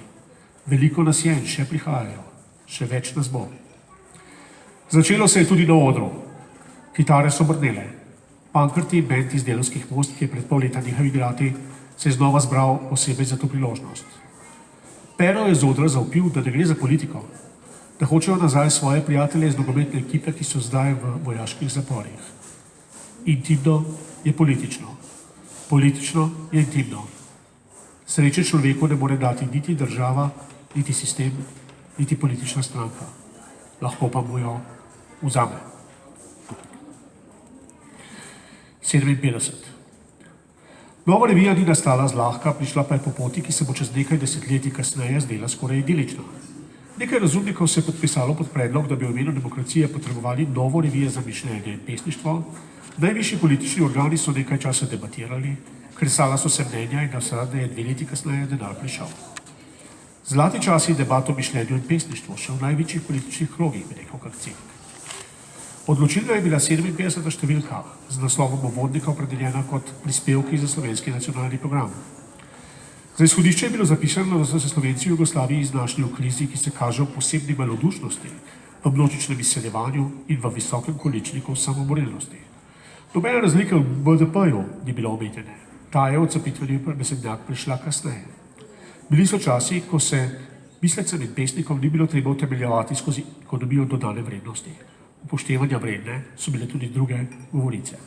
S5: Veliko nas je in še prihajajo. Še več nas bo. Začelo se je tudi na odru. Kitare so brnele. Pankrti in bend iz Delavskih most, ki je pred pol leta nehal igrati, se je znova zbral posebej za to priložnost. Pero je z odra zavpil, da ne gre za politiko, da hočejo nazaj svoje prijatelje iz nogometne ekipe, ki so zdaj v vojaških zaporih. Intimno je politično. Politično je intimno. Sreče človeku ne more dati niti država, niti sistem, niti politična stranka. Lahko pa mu jo vzame. 57. Nova revija ni nastala zlahka, prišla pa je po poti, ki se bo čez nekaj desetletij kasneje zdela skoraj idilična. Nekaj razumnikov se je podpisalo pod predlog, da bi v imenu demokracije potrebovali novo revijo za mišljenje in pesništvo. Najvišji politični organi so nekaj časa debatirali, kresala so se mnenja in naslednje je 2 leti kasneje denar prišel. Zlati časi debat o mišljenju in pesništvu še v največjih političnih krogih, bi rekel kak cinik. Odločilna je bila 57. številka z naslovom uvodnika opredeljena kot prispevki za slovenski nacionalni program. Za izhodišče je bilo zapisano, da so se Slovenci v Jugoslaviji znašli v krizi, ki se kaže v posebni malodušnosti, v množičnem izseljevanju in v visokem količniku samomorilnosti. Nobene razlike v BDP-ju ni bilo omenjene. Ta je od zapitveni besednjak prišla kasneje. Bili so časi, ko se mislecem in pesnikom ni bilo treba utemeljevati skozi ekonomijo dodane vrednosti. Upoštevanja vredne so bile tudi druge govorice.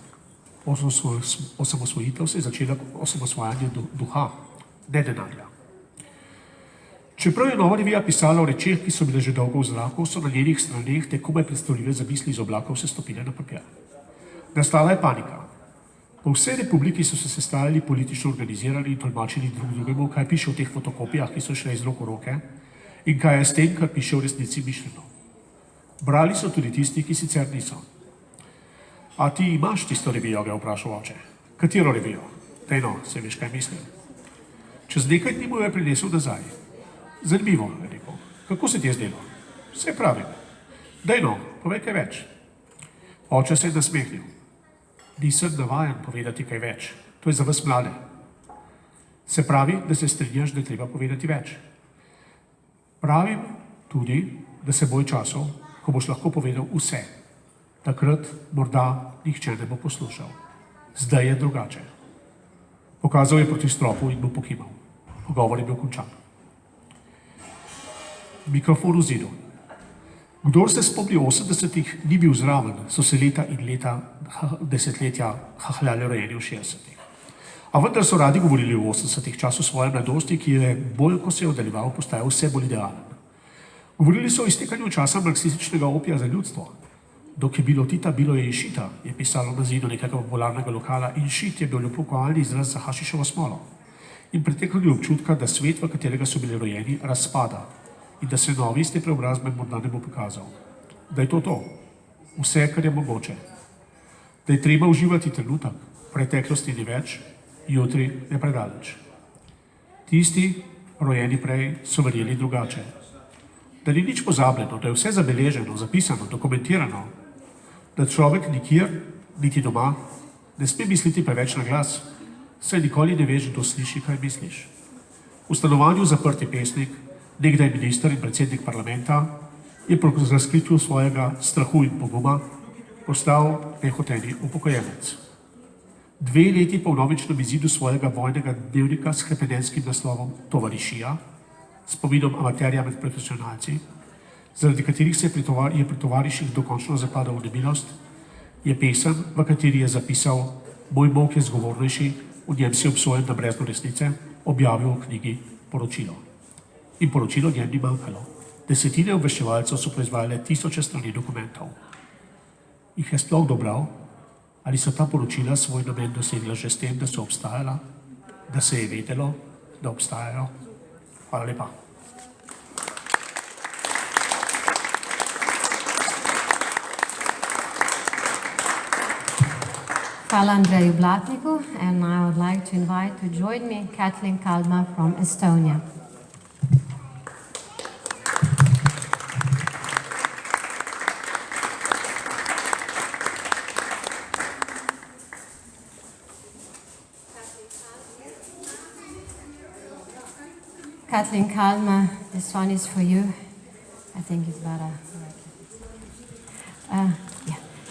S5: Osamosvojitev se je začela osamosvajanje duha, ne denarja. Čeprav je Nova revija pisala o rečeh, ki so bile že dolgo v zraku, so na njenih straneh te komaj predstavljive zamisli iz oblakov se stopile na papir. Nastala je panika. Po vsej republiki so se sestajali, politično organizirali in tolmačili drug drugemu, kaj piše v teh fotokopijah, ki so šle iz rok v roke, in kaj je s tem, kar piše v resnici mišljeno. Brali so tudi tisti, ki sicer niso. A ti imaš tisto revijo, ga je vprašal oče. Katero revijo? Daj no, se veš, kaj mislim. Čez nekaj dni mu je prinesel nazaj. Zanimivo, je rekel. Kako se ti je zdelo? Vse pravim. Daj no, povej kaj več. Oče se je nasmehnil. Nisem navajen povedati kaj več. To je za vas mlade. Se pravi, da se strinjaš, da je treba povedati več. Pravim tudi, da se boj časov, ko boš lahko povedal vse. Takrat morda nihče ne bo poslušal. Zdaj je drugače. Pokazal je proti stropu in mu pokimal. Pogovor je bil končan. Mikrofon v zidu. Kdor se spomni 80-ih, ni bil zraven, so se leta in leta, desetletja hahljali rojeni v 60-ih. A vendar so radi govorili v 80-ih, času svoje mladosti, ki je bolj, ko se je oddaljeval, postajal vse bolj idealen. Govorili so o iztekanju časa marksističnega opija za ljudstvo. Dok je bilo Tita, bilo je Šita, je pisalo na zidu nekega popularnega lokala, in šit je bil ljubokovalni izraz za hašišovo smolo. In pretekli občutka, da svet, v katerega so bili rojeni, razpada in da se novi iz te preobrazbe morda ne bo pokazal. Da je to. Vse, kar je mogoče. Da je treba uživati trenutek, preteklosti ni več, jutri je predaleč. Tisti, rojeni prej, so verjeli drugače. Da ni nič pozabljeno, da je vse zabeleženo, zapisano, dokumentirano, da človek nikjer, niti doma, ne sme misliti preveč na glas, saj nikoli ne veš, kdo sliši, kaj misliš. V stanovanju zaprti pesnik, nekdaj minister in predsednik parlamenta, je po razkritju svojega strahu in poguma postal nehoteni upokojenec. 2 leti po vnovičnem izidu svojega vojnega dnevnika s hrepenenskim naslovom Tovarišija, spominom amaterja med profesionalci, zaradi katerih se je pri tovariših dokončno zapadal v nemilost, je pesem, v kateri je zapisal Moj molk je zgovornejši, v njem si obsojen na brezno resnice, objavil v knjigi Poročilo. In poročilo njem ni manjkalo. Desetine obveščevalcev so proizvajale 1000 strani dokumentov. Jih je sploh dobral? Ali so ta poročila svoj namen dosegla že s tem, da so obstajala, da se je vedelo, da obstajajo? Hvala lepa.
S1: Hvala Andreju Blatniku, and now I would like to invite to join me Katlin Kalma from Estonia. Katlin Kalma, this one is for you. I think it's better. Yeah.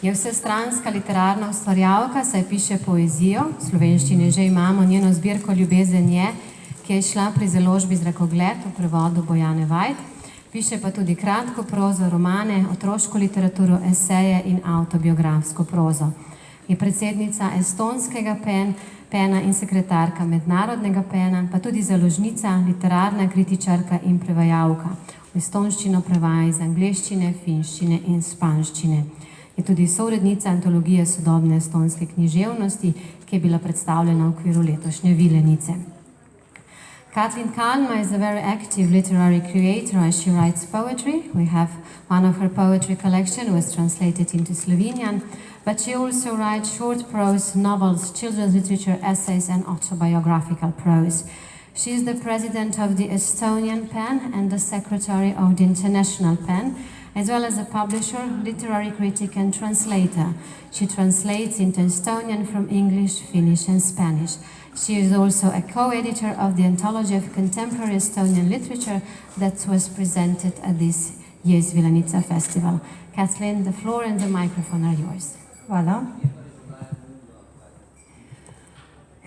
S1: Je vsestranska literarna ustvarjalka, saj piše poezijo. V slovenščini že imamo njeno zbirko Ljubezen je, ki je šla pri založbi Zrakogled v prevodu Bojane Vajt. Piše pa tudi kratko prozo, romane, otroško literaturo, eseje in avtobiografsko prozo. Je predsednica estonskega PEN-a in sekretarka mednarodnega PEN-a, pa tudi založnica, literarna kritičarka in prevajalka. V estonščino prevaja iz angleščine, finščine in španščine. Je tudi sourednica antologije sodobne estonske književnosti, ki je bila predstavljena v okviru letošnje Vilenice. Katlin Kalma is a very active literary creator as she writes poetry. We have one of her poetry collection was translated into Slovenian, but she also writes short prose, novels, children's literature, essays and autobiographical prose. She is the president of the Estonian PEN and the secretary of the International PEN, as well as a publisher, literary critic and translator. She translates into Estonian from English, Finnish and Spanish. She is also a co-editor of the Anthology of Contemporary Estonian Literature that was presented at this year's Vilenica Festival. Kathleen, the floor and the microphone are yours.
S6: Hvala.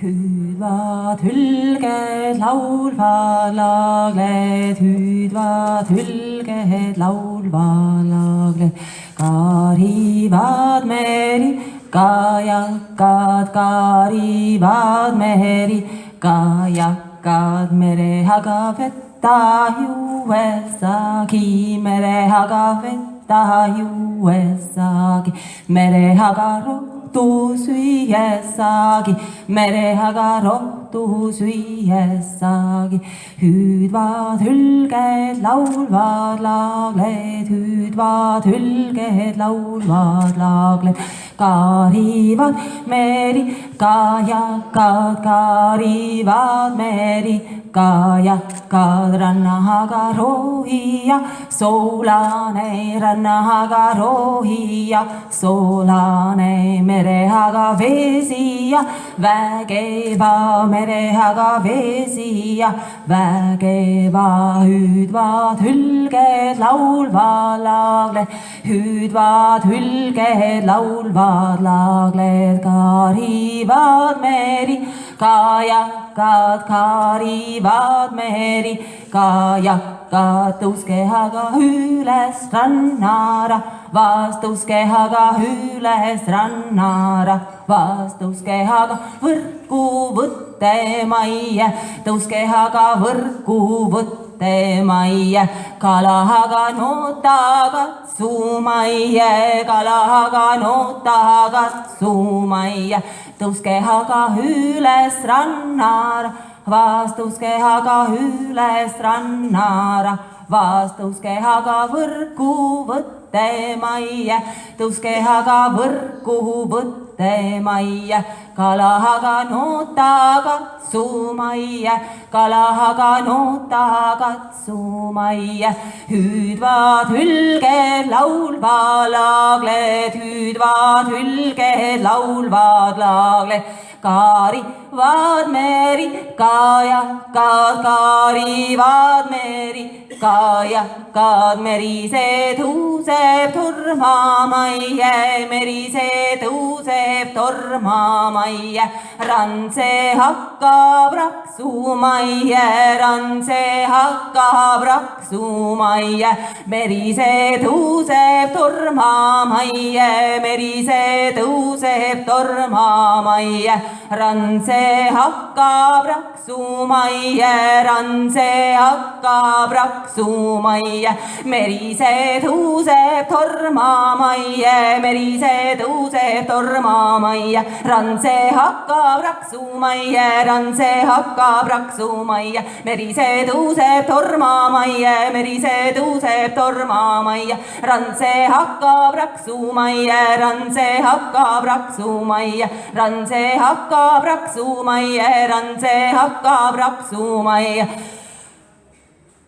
S6: Hüüdvad hülged laulva laagled, hüüdvad hülged laulva laagled, kaarivad meri, kajakad kaarivad meri, kajakad merehaga vetta juuessagi, merehaga vetta juuessagi, merehaga rohtu süüessagi, merehaga rohtu süüessagi. Hüüdvad hülged laulvad laagled, hüüdvad hülged laulvad laagled, kaarivad meri, kajakad kaarivad meri, kajakad rannaga rohia, soolane rannaga rohia, soolane merehaga veesiia, vägeva merehaga veesiia, vägeva. Hüüdvad hülged laulvad laagled, hüüdvad hülged laulvad laagled, kaarivad meri, kajakad kaarivad meri, kajakad tõuskehaga üles rannarahvas, tõuskehaga üles rannarahvas, tõuskehaga võrku võttemajja, tõuskehaga võrku võttemajja, kalahaga notaga suumajja, kalahaga notaga suumajja, tõuskehaga üles rannarahvas, tõuskehaga üles rannarahvas, tõuskehaga võrku võttemajja, tõuskehaga võrku võttemajja, kalahaga notaga suumajja, kalahaga notaga suumajja. Hüüdvad hülged laulvad laagled, hüüdvad hülged laulvad laagled, kaarivad meri, kajakad kaarivad meri, kajakad merise tõuseb tormamajja, merise tõuseb tormamajja, randse hakkab raksumajja, randse hakkab raksumajja, merise tõuseb tormamajja, merise tõuseb tormamajja, randse hakkab raksumajja, randse hakkab raksumajja, merise tõuseb tormamajja, merise tõuseb tormamajja, randse hakkab raksumajja, randse hakkab raksumajja, merise tõuseb tormamajja, merise tõuseb tormamajja, randse hakkab raksumajja, randse hakkab raksumajja, randse hakkab raksumajja, randse hakkab raksumajja.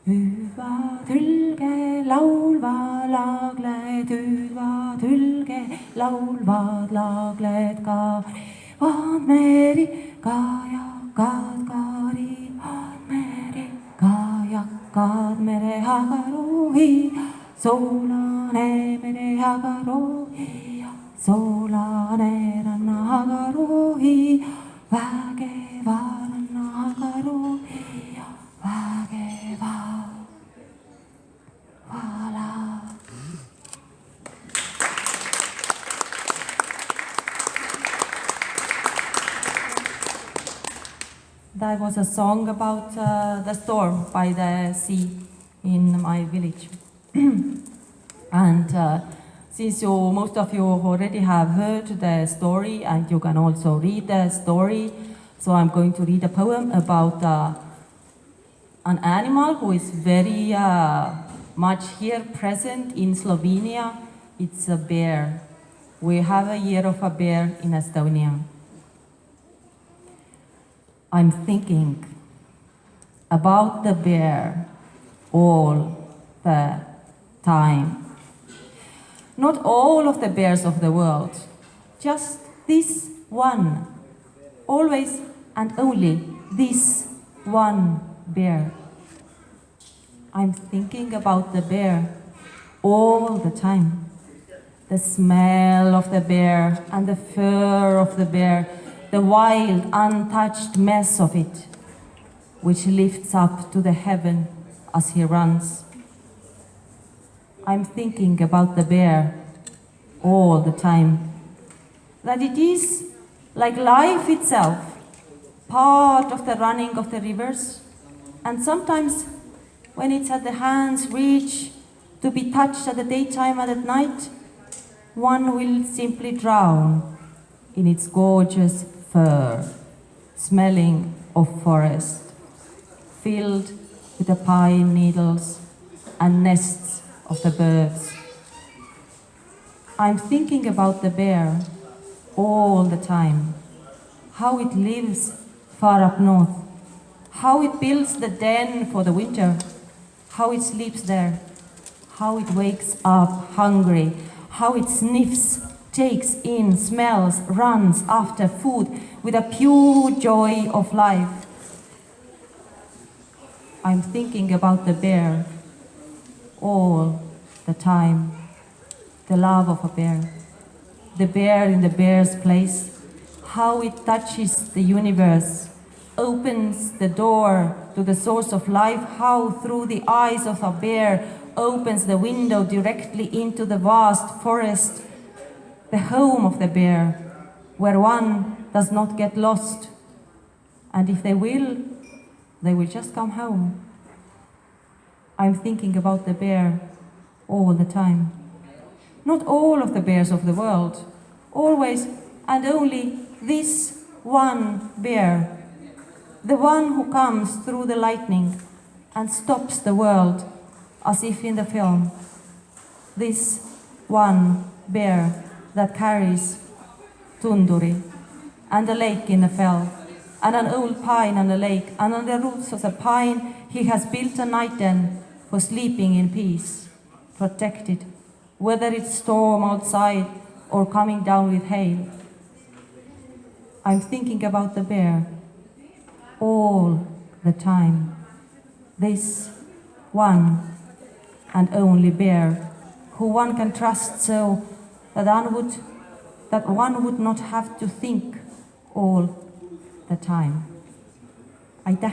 S6: Hüüdvad hülged laulvad laagled, hüüdvad hülged laulvad laagled, kaarivad meri, kajakad kaarivad meri, kajakad merehaga rohia, soolane merehaga rohia, Solanera-nagarohi, Vagevara-nagarohi, Vagevala. That was a song about the storm by the sea in my village. And since most of you already have heard the story and you can also read the story, so I'm going to read a poem about an animal who is very much here present in Slovenia. It's a bear. We have a year of a bear in Estonia. I'm thinking about the bear all the time. Not all of the bears of the world, just this one. Always and only this one bear. I'm thinking about the bear all the time. The smell of the bear and the fur of the bear, the wild, untouched mess of it, which lifts up to the heaven as he runs. I'm thinking about the bear all the time, that it is like life itself, part of the running of the rivers, and sometimes when it's at the hand's reach to be touched at the daytime and at night, one will simply drown in its gorgeous fur, smelling of forest, filled with the pine needles and nests of the birds. I'm thinking about the bear all the time, how it lives far up north, how it builds the den for the winter, how it sleeps there, how it wakes up hungry, how it sniffs, takes in, smells, runs after food with a pure joy of life. I'm thinking about the bear all the time, the love of a bear, the bear in the bear's place, how it touches the universe, opens the door to the source of life, how through the eyes of a bear opens the window directly into the vast forest, the home of the bear, where one does not get lost. And if they will just come home. I'm thinking about the bear all the time. Not all of the bears of the world, always and only this one bear, the one who comes through the lightning and stops the world as if in the film. This one bear that carries Tunduri and a lake in the fell and an old pine on the lake, and on the roots of the pine he has built a night den for sleeping in peace, protected, whether it's storm outside or coming down with hail. I'm thinking about the bear all the time. This one and only bear who one can trust so that one would not have to think all the time. Aitäh!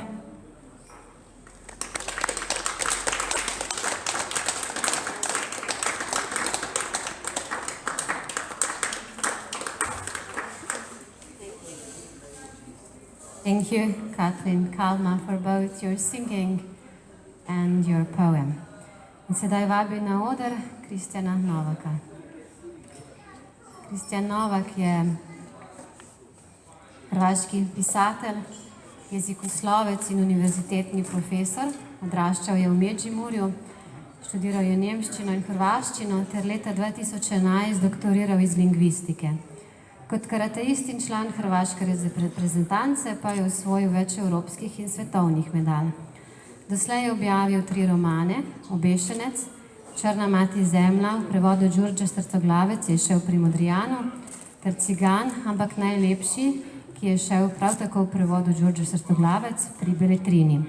S1: Thank you, Kathleen Kalma, for both your singing and your poem. In sedaj vabim na oder Kristjana Novaka. Kristjan Novak je hrvaški pisatelj, jezikoslovec in univerzitetni profesor. Odraščal je v Međimurju, študiral je nemščino in hrvaščino ter leta 2011 doktoriral iz lingvistike. Kot karateist in član hrvaške reprezentance pa je osvojil več evropskih in svetovnih medalj. Doslej je objavil 3 romane: Obešenec, Črna mati zemlja, v prevodu Đurđa Strtoglavec je šel pri Modrijanu, ter Cigan, ampak najlepši, ki je šel prav tako v prevodu Đurđa Strtoglavec pri Beletrini.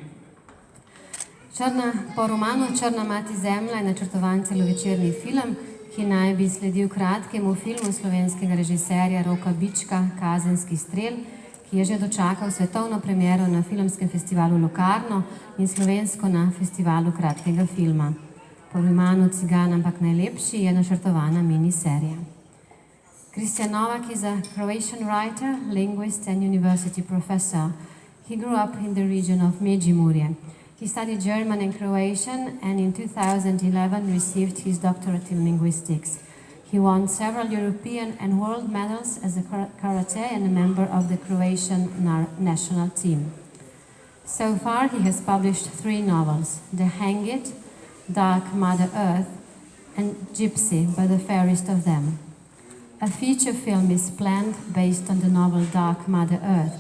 S1: Po romanu Črna mati zemlja je načrtovan celovečerni film, ki naj bi sledil kratkemu filmu slovenskega režiserja Roka Bička Kazenski strel, ki je že dočakal svetovno premiero na filmskem festivalu Locarno in slovensko na festivalu kratkega filma. Po romanu Cigan, ampak najlepši je načrtovana miniserija. Kristjan Novak is a Croatian writer, linguist and university professor. He grew up in the region of Međimurje. He studied German and Croatian and in 2011 received his doctorate in linguistics. He won several European and world medals as a karate and a member of the Croatian national team. So far he has published 3 novels, The Hanged, Dark Mother Earth and Gypsy, but the fairest of them. A feature film is planned based on the novel Dark Mother Earth.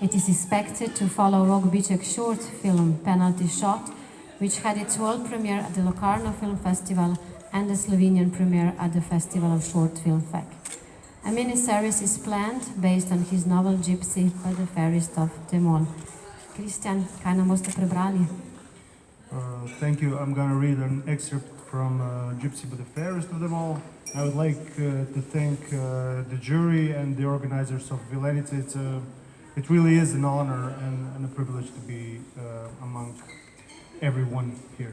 S1: It is expected to follow Rok Biček's short film Penalty Shot, which had its world premiere at the Locarno Film Festival and the Slovenian premiere at the Festival of Short Film FEC. A mini-series is planned based on his novel Gypsy, but the fairest of them all. Kristjan, kaj nam boste prebrali?
S7: Thank you. I'm going to read an excerpt from Gypsy, but the fairest of them all. I would like to thank the jury and the organizers of Vilenica. It really is an honor and a privilege to be among everyone here.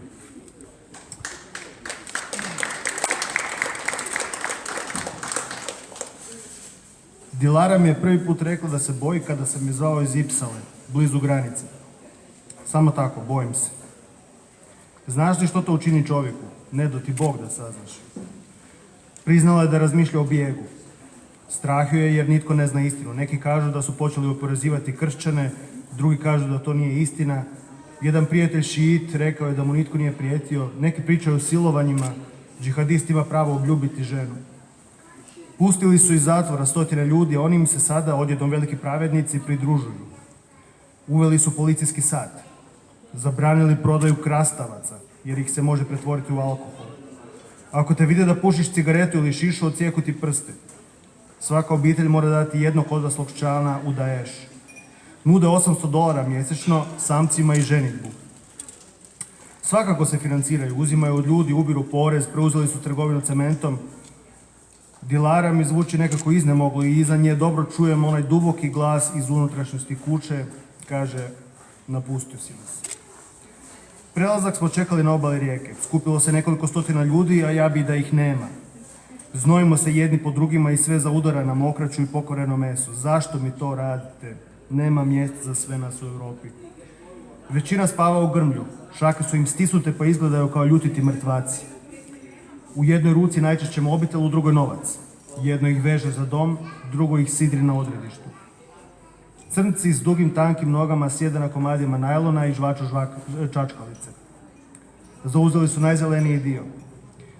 S7: Dilara mi je prvi put rekla da se boji kada sam je zvao iz Ipsale, blizu granice. Samo tako, bojim se. Znaš li što to učini čovjeku? Ne do ti Bog da saznaš. Priznala je da razmišlja o bijegu. Strah ju je jer nitko ne zna istinu. Neki kažu da su počeli oporezivati kršćane, drugi kažu da to nije istina. Jedan prijatelj šiit rekao je da mu nitko nije prijetio. Neki pričaju o silovanjima, džihadist ima pravo obljubiti ženu. Pustili su iz zatvora 100 ljudi, a oni im se sada, odjednom veliki pravednici, pridružuju. Uveli su policijski sat. Zabranili prodaju krastavaca, jer ih se može pretvoriti u alkohol. Ako te vide da pušiš cigaretu ili šišu, odsijeku ti prste. Svaka obitelj mora dati jednog odraslog člana u Daesh. Nude $800 mjesečno samcima i ženidbu. Svakako se financiraju, uzimaju od ljudi, ubiru porez, preuzeli su trgovinu cementom. Dilara mi zvuči nekako iznemoglo i iza nje dobro čujem onaj duboki glas iz unutrašnjosti kuće, kaže, napustio si nas. Prelazak smo čekali na obali rijeke. Skupilo se nekoliko stotina ljudi, a ja bi da ih nema. Znojimo se jedni po drugima i sve za udara na mokraću i pokoreno meso. Zašto mi to radite? Nema mjesta za sve nas u Europi. Većina spava u grmlju. Šake su im stisnute pa izgledaju kao ljutiti mrtvaci. U jednoj ruci najčešće mobitel, u drugoj novac. Jedno ih veže za dom, drugo ih sidri na odredištu. Crnci s dugim tankim nogama sjede na komadima najlona i žvaču čačkalice. Zauzeli su najzeleniji dio.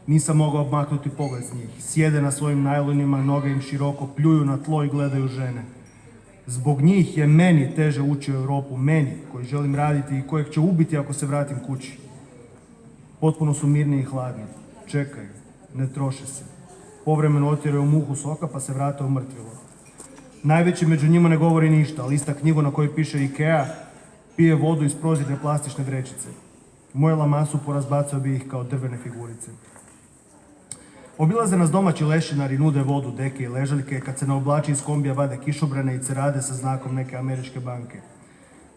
S7: Nisam mogao obmaknuti pogled s njih. Sjede na svojim najlonima, noge im široko pljuju na tlo i gledaju žene. Zbog njih je meni teže ući u Europu, meni koji želim raditi i kojeg će ubiti ako se vratim kući. Potpuno su mirni i hladni. Čekaju, ne troše se. Povremeno otjeraju muhu soka pa se vrate u mrtvilo. Najveći među njima ne govori ništa, lista knjigu na kojoj piše Ikea, pije vodu iz prozirne plastične vrećice. Moje lamasu porazbacao bi ih kao drvene figurice. Obilaze nas domaći lešinari, nude vodu, deke i ležaljke, kad se na oblači iz kombija vade kišobrane i cerade sa znakom neke američke banke.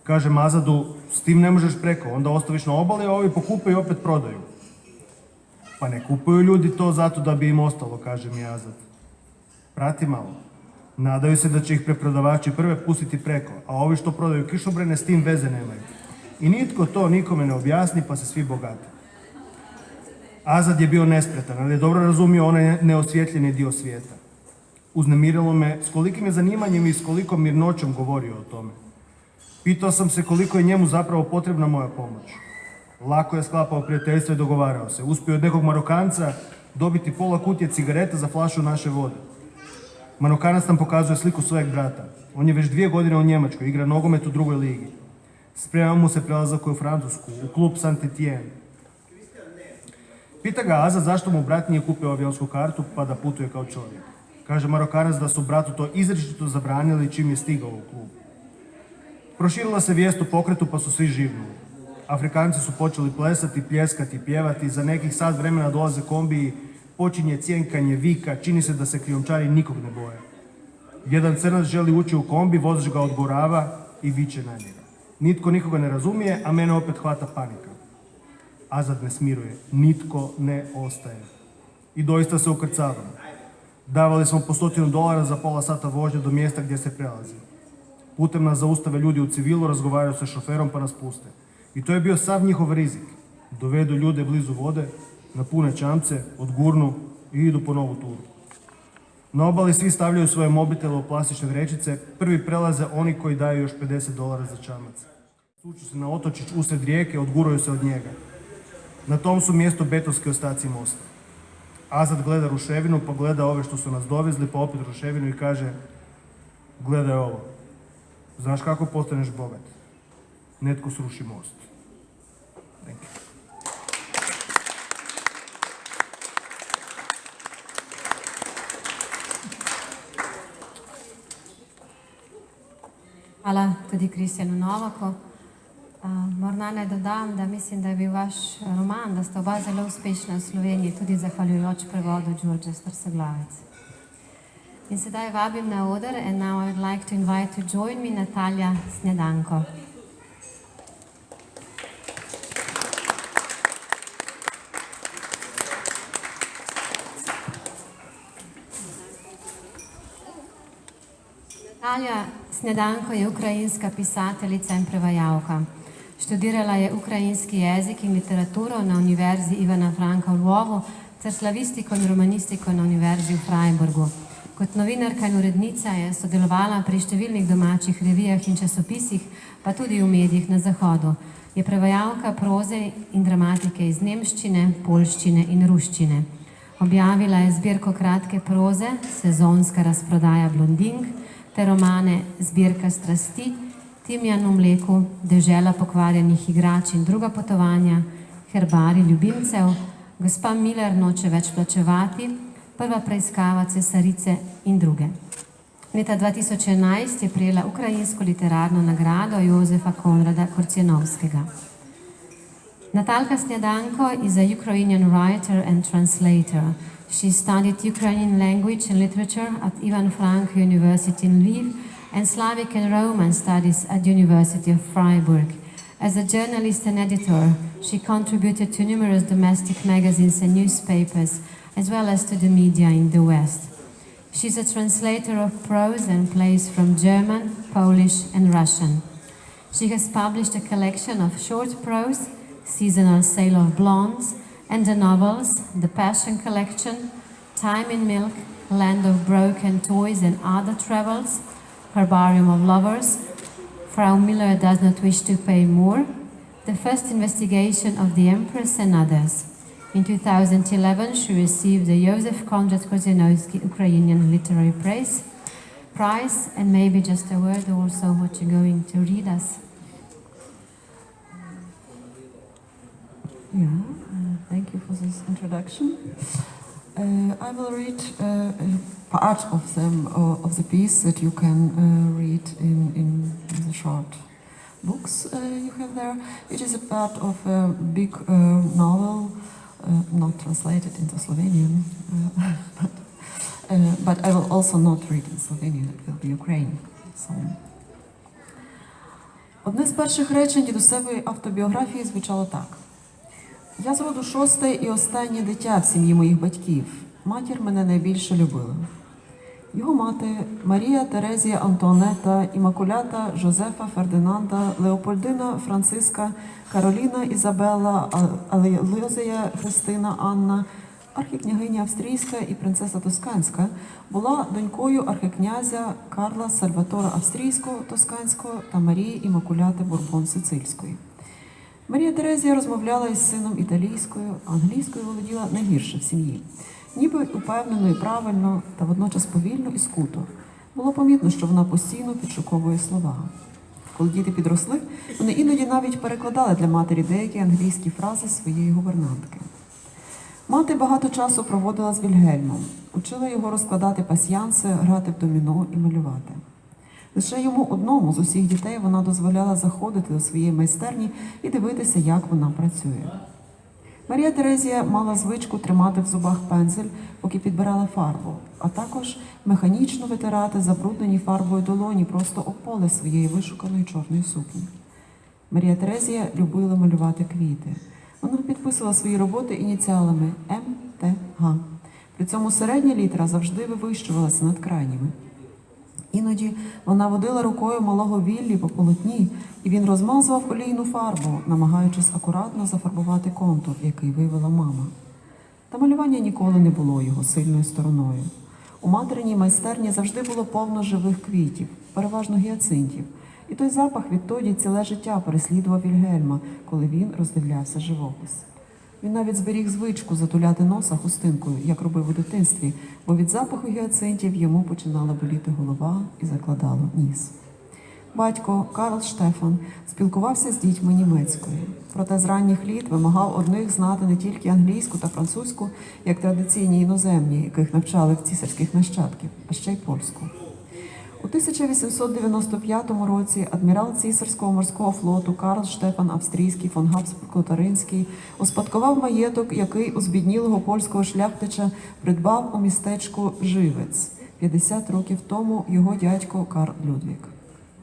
S7: Kaže Mazadu, s tim ne možeš preko, onda ostaviš na obali, a ovi pokupe i opet prodaju. Pa ne kupuju ljudi to zato da bi im ostalo, kaže mi Azad. Prati malo. Nadaju se da će ih preprodavači prve pustiti preko, a ovi što prodaju kišobrane s tim veze nemaju. I nitko to nikome ne objasni, pa se svi bogate. Azad je bio nespretan, ali je dobro razumio onaj neosvjetljeni dio svijeta. Uznemirilo me s kolikim je zanimanjem i s kolikom mirnoćom govorio o tome. Pitao sam se koliko je njemu zapravo potrebna moja pomoć. Lako je sklapao prijateljstvo i dogovarao se. Uspio od nekog Marokanca dobiti pola kutije cigareta za flašu naše vode. Marokanac nam pokazuje sliku svojeg brata. On je već 2 godine u Njemačkoj, igra nogomet u 2. ligi. Sprema mu se prelazak u Francusku, u klub Saint-Étienne. Pita ga Azad zašto mu brat nije kupio avionsku kartu pa da putuje kao čovjek. Kaže Marokanac da su bratu to izričito zabranili čim je stigao u klub. Proširila se vijest u pokretu pa su svi živnuli. Afrikanci su počeli plesati, pljeskati, pjevati, za nekih sat vremena dolaze kombiji Počinje cjenkanje, vika, čini se da se krijumčari nikog ne boje. Jedan crnac želi ući u kombi, vozač ga odgurava i viče na njega. Nitko nikoga ne razumije, a mene opet hvata panika. Azad ne smiruje, nitko ne ostaje. I doista se ukrcavamo. Davali smo po $100 za pola sata vožnje do mjesta gdje se prelazi. Putem nas zaustave ljudi u civilu, razgovaraju sa šoferom pa nas puste. I to je bio sav njihov rizik. Dovedu ljude blizu vode, napune čamce, odgurnu i idu po novu turu. Na obali svi stavljaju svoje mobitele u plastične vrećice, prvi prelaze oni koji daju još $50 za čamac. Suču se na otočić usred rijeke, odguraju se od njega. Na tom su mjestu betonski ostaci mosta. Azad gleda ruševinu, pa gleda ove što su nas dovezli, pa opet ruševinu i kaže: gledaj ovo, znaš kako postaneš bogat? Netko sruši most. Thank you.
S1: Hvala tudi Kristjanu Novaku. Morda naj dodam, da mislim, da je bil vaš roman, da sta oba zelo uspešna v Sloveniji, tudi zahvaljujoč prevodu Đurđe Strsoglavec. In sedaj vabim na oder, and now I would like to invite to join me Natalja Snedanko. Natalja Snedanko je ukrajinska pisateljica in prevajalka. Študirala je ukrajinski jezik in literaturo na Univerzi Ivana Franka v Lvovu ter slavistiko in romanistiko na Univerzi v Freiburgu. Kot novinarka in urednica je sodelovala pri številnih domačih revijah in časopisih, pa tudi v medijih na Zahodu. Je prevajalka proze in dramatike iz nemščine, poljščine in ruščine. Objavila je zbirko kratke proze, Sezonska razprodaja blondink, te romane Zbirka strasti, Timjan v mleku, Dežela pokvarjenih igrač in druga potovanja, Herbari ljubimcev, Gospa Miller noče več plačevati, Prva preiskava cesarice in druge. Leta 2011 je prejela ukrajinsko literarno nagrado Jozefa Konrada Korcjenovskega. Natalka Snedanko is a Ukrainian writer and translator. She studied Ukrainian language and literature at Ivan Franko University in Lviv and Slavic and Roman studies at University of Freiburg. As a journalist and editor, she contributed to numerous domestic magazines and newspapers, as well as to the media in the West. She's a translator of prose and plays from German, Polish and Russian. She has published a collection of short prose, Seasonal Sale of Blondes, and the novels The Passion Collection, Time in Milk, Land of Broken Toys and Other Travels, Herbarium of Lovers, Frau Miller Does Not Wish to Pay More, The First Investigation of the Empress and others. In 2011, she received the Joseph Konrad Korczenowski Ukrainian Literary Prize, and maybe just a word also what you're going to read us.
S8: Thank you for this introduction. I will read part of the piece that you can read in the short books you have there. It is a part of a big novel, not translated into Slovenian, but I will also not read in Slovenian, it will be Ukrainian. So. Одне з перших речень дідусевої автобіографії звучало так. Я з роду шосте і останнє дитя в сім'ї моїх батьків. Матір мене найбільше любила. Його мати Марія Терезія Антуанета, Імакулята Жозефа Фердинанда, Леопольдина Франциска, Кароліна Ізабелла, Алеозія Христина Анна, архікнягиня Австрійська і принцеса Тосканська, була донькою архікнязя Карла Сальватора Австрійського, Тосканського та Марії Імакуляти Бурбон-Сицильської. Марія Терезія розмовляла із сином італійською, а англійською володіла найгірше в сім'ї. Ніби упевнено і правильно, та водночас повільно і скуто. Було помітно, що вона постійно підшуковує слова. Коли діти підросли, вони іноді навіть перекладали для матері деякі англійські фрази своєї гувернантки. Мати багато часу проводила з Вільгельмом, учила його розкладати пасьянси, грати в доміно і малювати. Лише йому одному з усіх дітей вона дозволяла заходити до своєї майстерні і дивитися, як вона працює. Марія Терезія мала звичку тримати в зубах пензель, поки підбирала фарбу, а також механічно витирати забруднені фарбою долоні просто об поле своєї вишуканої чорної сукні. Марія Терезія любила малювати квіти. Вона підписувала свої роботи ініціалами МТГ. При цьому середня літера завжди вивищувалася над крайніми. Іноді вона водила рукою малого Віллі по полотні, і він розмазував олійну фарбу, намагаючись акуратно зафарбувати контур, який вивела мама. Та малювання ніколи не було його сильною стороною. У материній майстерні завжди було повно живих квітів, переважно гіацинтів, і той запах відтоді ціле життя переслідував Вільгельма, коли він роздивлявся живопис. Він навіть зберіг звичку затуляти носа хустинкою, як робив у дитинстві, бо від запаху гіацинтів йому починала боліти голова і закладало ніс. Батько Карл Штефан спілкувався з дітьми німецькою, проте з ранніх літ вимагав одних знати не тільки англійську та французьку, як традиційні іноземні, яких навчали в цісарських нащадків, а ще й польську. У 1895 році адмірал цісарського морського флоту Карл Штефан Австрійський фон Габсбург-Лотаринський успадкував маєток, який у збіднілого польського шляхтича придбав у містечку Живець 50 років тому його дядько Карл Людвік.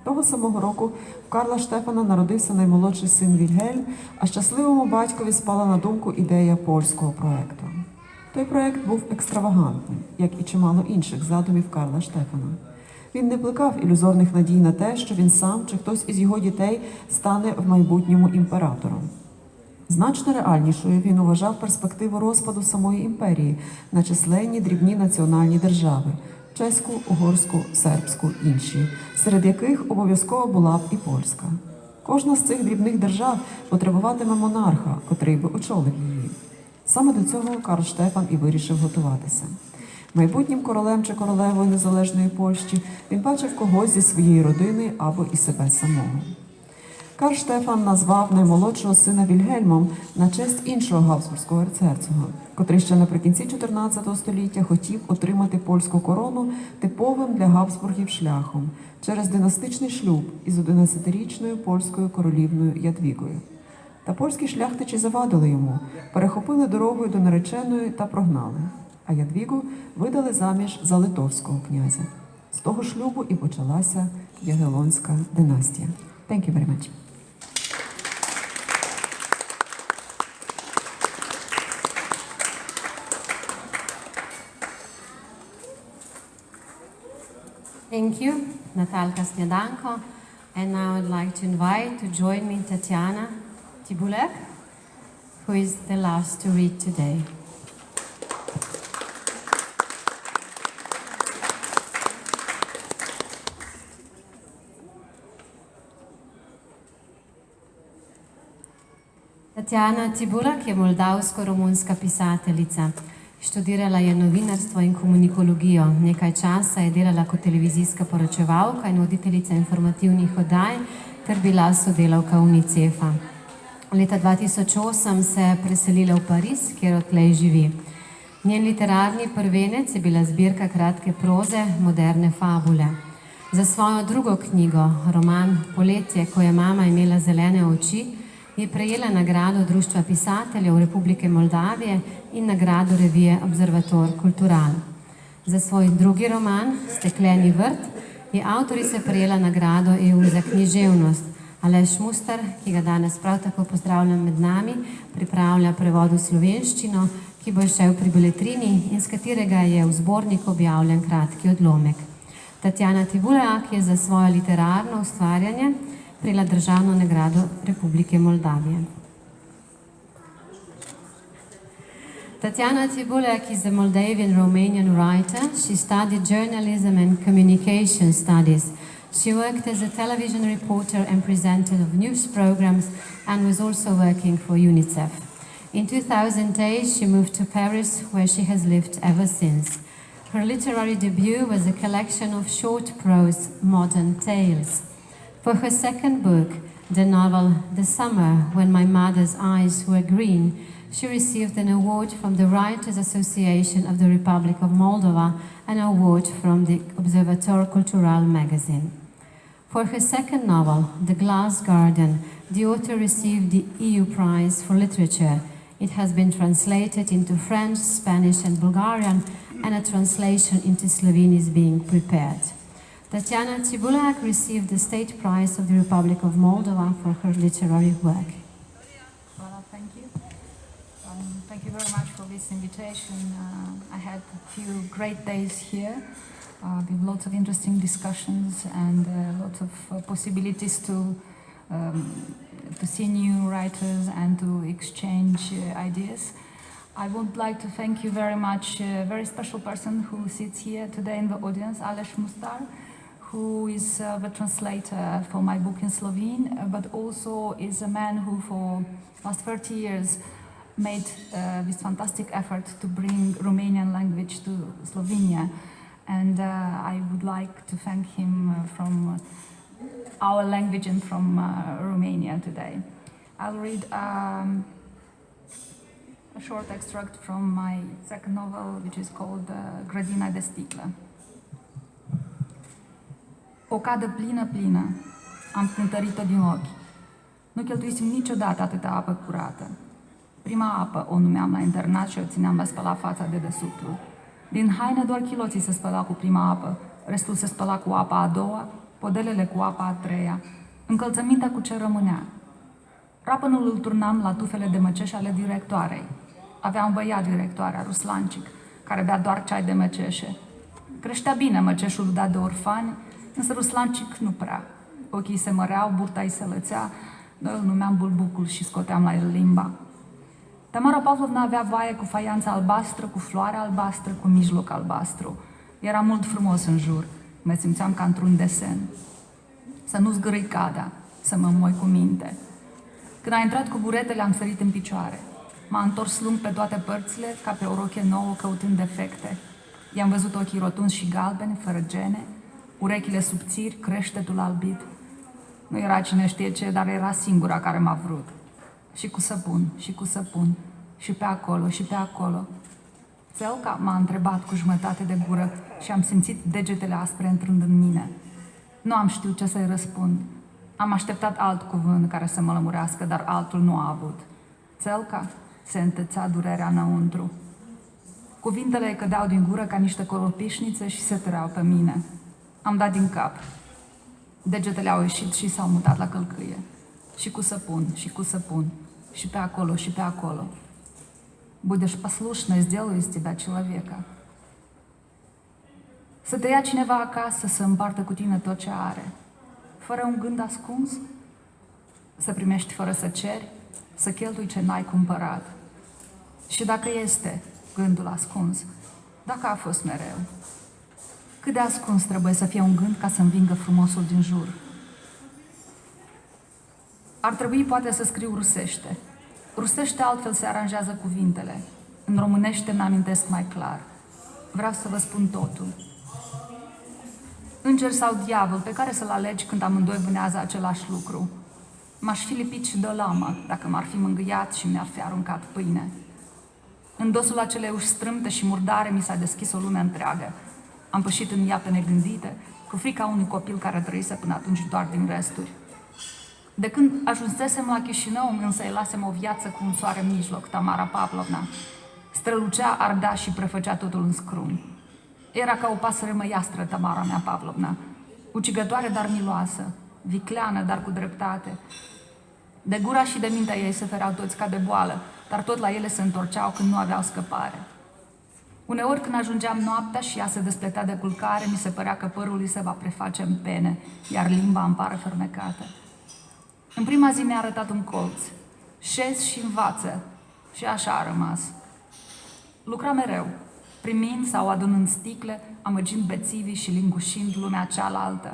S8: Того самого року в Карла Штефана народився наймолодший син Вільгельм, а щасливому батькові спала на думку ідея польського проекту. Той проект був екстравагантним, як і чимало інших задумів Карла Штефана. Він не плекав ілюзорних надій на те, що він сам чи хтось із його дітей стане в майбутньому імператором. Значно реальнішою він вважав перспективу розпаду самої імперії на численні дрібні національні держави – чеську, угорську, сербську, інші, серед яких обов'язково була б і польська. Кожна з цих дрібних держав потребуватиме монарха, котрий би очолив її. Саме до цього Карл Штефан і вирішив готуватися. Майбутнім королем чи королевою незалежної Польщі він бачив когось зі своєї родини або і себе самого. Карл Штефан назвав наймолодшого сина Вільгельмом на честь іншого габсбурзького ерцгерцога, котрий ще наприкінці 14 століття хотів отримати польську корону типовим для Габсбургів шляхом через династичний шлюб із 11-річною польською королівною Ядвігою. Та польські шляхтичі завадили йому, перехопили дорогою до нареченої та прогнали, а Ядвігу видали заміж за литовського князя. З того шлюбу і почалася Ягелонська династія. Thank you very much.
S1: Thank you, Natalka Snedanko. And now I'd like to invite to join me Tatiana Tibulek, who is the last to read today. Tatjana Tibulak je moldavsko-romunska pisateljica. Študirala je novinarstvo in komunikologijo. Nekaj časa je delala kot televizijska poročevalka in voditeljica informativnih oddaj ter bila sodelavka UNICEF-a. Leta 2008 se je preselila v Pariz, kjer odtlej živi. Njen literarni prvenec je bila zbirka kratke proze Moderne fabule. Za svojo drugo knjigo, roman Poletje, ko je mama imela zelene oči, je prejela nagrado Društva pisateljev Republike Moldavije in nagrado revije Observator Kultural. Za svoj drugi roman, Stekleni vrt, je avtorica prejela nagrado EU za književnost. Aleš Muster, ki ga danes prav tako pozdravljam med nami, pripravlja prevod v slovenščino, ki bo šel pri beletrini in z katerega je v zborniku objavljen kratki odlomek. Tatjana Tibulak je za svoje literarno ustvarjanje prejela državno nagrado Republike Moldavije. Tatjana Tibulak is a Moldavian-Romanian writer. She studied journalism and communication studies. She worked as a television reporter and presenter of news programs and was also working for UNICEF. In 2008, she moved to Paris, where she has lived ever since. Her literary debut was a collection of short prose, Modern Tales. For her second book, the novel The Summer When My Mother's Eyes Were Green, she received an award from the Writers' Association of the Republic of Moldova and an award from the Observator Cultural magazine. For her second novel, The Glass Garden, the author received the EU Prize for Literature. It has been translated into French, Spanish, and Bulgarian, and a translation into Slovene is being prepared. Tatiana Cibulac received the State Prize of the Republic of Moldova for her literary work.
S9: Well, thank you. Thank you very much for this invitation. I had a few great days here with lots of interesting discussions and lots of possibilities to see new writers and to exchange ideas. I would like to thank you very much, a very special person who sits here today in the audience, Aleš Mustar, who is the translator for my book in Slovene, but also is a man who for last 30 years made this fantastic effort to bring Romanian language to Slovenia. And I would like to thank him from our language and from Romania today. I'll read a short extract from my second novel, which is called Grădina de sticlă. O cadă plină, am cântărit-o din ochi. Nu cheltuisem niciodată atâta apă curată. Prima apă o numeam la internat și o țineam la spălat fața de dedesubtul. Din haine doar chiloții se spăla cu prima apă, restul se spăla cu apa a doua, podelele cu apa a treia, încălțămintea cu ce rămânea. Rapănul îl turnam la tufele de măceș ale directoarei. Avea un băiat directoarea, Ruslancic, care bea doar ceai de măceșe. Creștea bine măceșul dat de orfani, însă Ruslancic nu prea. Ochii se măreau, burta îi se lățea, noi îl numeam bulbucul și scoteam la el limba. Tamara Pavlovna avea vaie cu faianță albastră, cu floare albastră, cu mijloc albastru. Era mult frumos în jur, mă simțeam ca într-un desen. Să nu zgârâi cada, să mă moi cu minte. Când a intrat cu buretele, am sărit în picioare. M-a întors lung pe toate părțile, ca pe o rochie nouă, căutând defecte. I-am văzut ochii rotunzi și galbeni, fără gene, urechile subțiri, creștetul albit. Nu era cine știe ce, dar era singura care m-a vrut. Și cu săpun, și cu săpun, și pe acolo, și pe acolo. Țelca m-a întrebat cu jumătate de gură și am simțit degetele aspre intrând în mine. Nu am știut ce să-i răspund. Am așteptat alt cuvânt care să mă lămurească, dar altul nu a avut. Țelca se întățea durerea înăuntru. Cuvintele îi cădeau din gură ca niște coropișnițe și se tăreau pe mine. Am dat din cap. Degetele au ieșit și s-au mutat la călcâie. Și cu săpun, și cu săpun, și pe acolo, și pe acolo. Будешь послушной, сделаю из тебя человека. Să te ia cineva acasă să împartă cu tine tot ce are, fără un gând ascuns, să primești fără să ceri, să cheltui ce n-ai cumpărat. Și dacă este gândul ascuns, dacă a fost mereu, cât de ascuns trebuie să fie un gând ca să învingă frumosul din jur? Ar trebui poate să scriu rusește. Rusește altfel se aranjează cuvintele. În românește mi-amintesc mai clar. Vreau să vă spun totul. Înger sau diavol, pe care să-l alegi când amândoi vânează același lucru? M-aș fi lipit și de o lamă, dacă m-ar fi mângâiat și mi-ar fi aruncat pâine. În dosul acelei uși strâmte și murdare mi s-a deschis o lume întreagă. Am pășit în ea pe negândite, cu frica unui copil care trăise până atunci doar din resturi. De când ajunsesem la Chișinău, îmi însăilasem o viață cu un soare în mijloc, Tamara Pavlovna. Strălucea, ardea și prefăcea totul în scrum. Era ca o pasăre măiastră, Tamara mea Pavlovna, ucigătoare, dar miloasă, vicleană, dar cu dreptate. De gura și de mintea ei se fereau toți ca de boală, dar tot la ele se întorceau când nu aveau scăpare. Uneori când ajungeam noaptea și ea se despletea de culcare, mi se părea că părul îi se va preface în pene, iar limba îmi pare fermecată. În prima zi mi-a arătat un colț. Șezi și învață. Și așa a rămas. Lucra mereu, primind sau adunând sticle, amăgind bețivii și lingușind lumea cealaltă,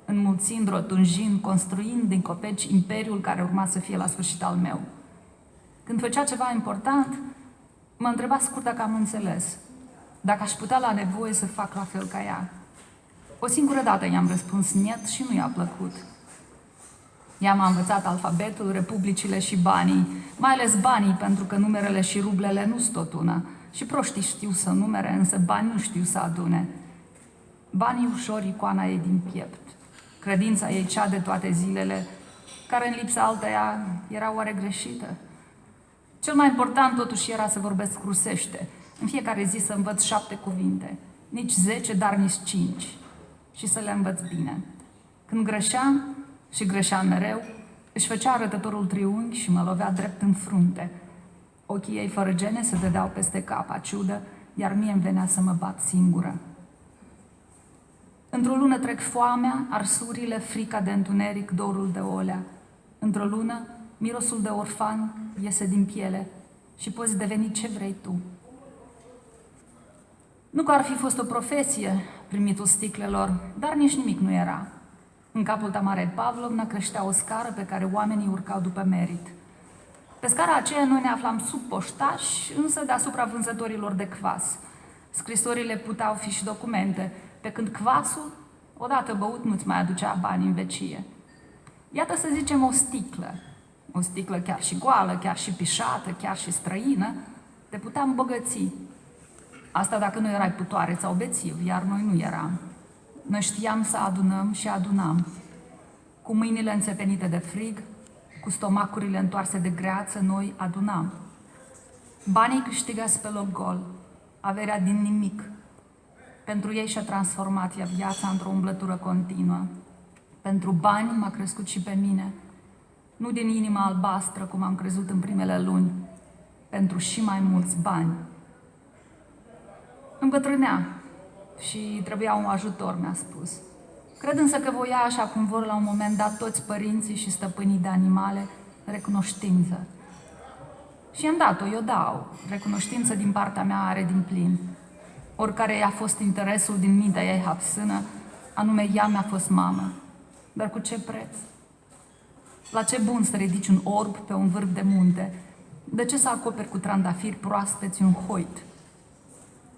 S9: înmulțind, rotunjind, construind din copeci imperiul care urma să fie la sfârșit al meu. Când făcea ceva important, mă întreba scurt dacă am înțeles, dacă aș putea la nevoie să fac la fel ca ea. O singură dată i-am răspuns niet și nu i-a plăcut. Ea m-a învățat alfabetul, republicile și banii, mai ales banii, pentru că numerele și rublele nu-s tot una. Și proștii știu să numere, însă banii nu știu să adune. Banii ușor, icoana ei din piept. Credința ei cea de toate zilele, care în lipsa alteia era oare greșită? Cel mai important totuși era să vorbesc rusește. În fiecare zi să învăț 7 cuvinte. Nici 10, dar nici 5. Și să le învăț bine. Când greșeam, și greșeam mereu, își făcea arătătorul triunghi și mă lovea drept în frunte. Ochii ei fără gene se dădeau peste cap, ciudă, iar mie îmi venea să mă bat singură. Într-o lună trec foamea, arsurile, frica de întuneric, dorul de olea. Într-o lună, mirosul de orfan iese din piele și poți deveni ce vrei tu. Nu că ar fi fost o profesie, primitul sticlelor, dar nici nimic nu era. În capul Tamarei Pavlovna creștea o scară pe care oamenii urcau după merit. Pe scara aceea noi ne aflam sub poștași, însă deasupra vânzătorilor de kvas. Scrisorile puteau fi și documente, pe când kvasul, odată băut, nu-ți mai aducea bani în vecie. Iată să zicem o sticlă chiar și goală, chiar și pișată, chiar și străină, te putea îmbogăți. Asta dacă nu erai putoare sau bețiv, iar noi nu eram. Noi știam să adunăm și adunam. Cu mâinile înțepenite de frig, cu stomacurile întoarse de greață, noi adunam. Banii câștigați pe loc gol, averea din nimic. Pentru ei și-a transformat ea viața într-o umblătură continuă. Pentru bani m-a crescut și pe mine. Nu din inima albastră, cum am crezut în primele luni, pentru și mai mulți bani. Îmbătrânea și trebuia un ajutor, mi-a spus. Cred însă că voia, așa cum vor la un moment dat toți părinții și stăpânii de animale, recunoștință. Și i-am dat-o, eu dau. Recunoștință din partea mea are din plin. Oricare i-a fost interesul din mintea ei hapsână, anume ea mi-a fost mamă. Dar cu ce preț? La ce bun să ridici un orb pe un vârf de munte? De ce să acoperi cu trandafiri proaspeți un hoit?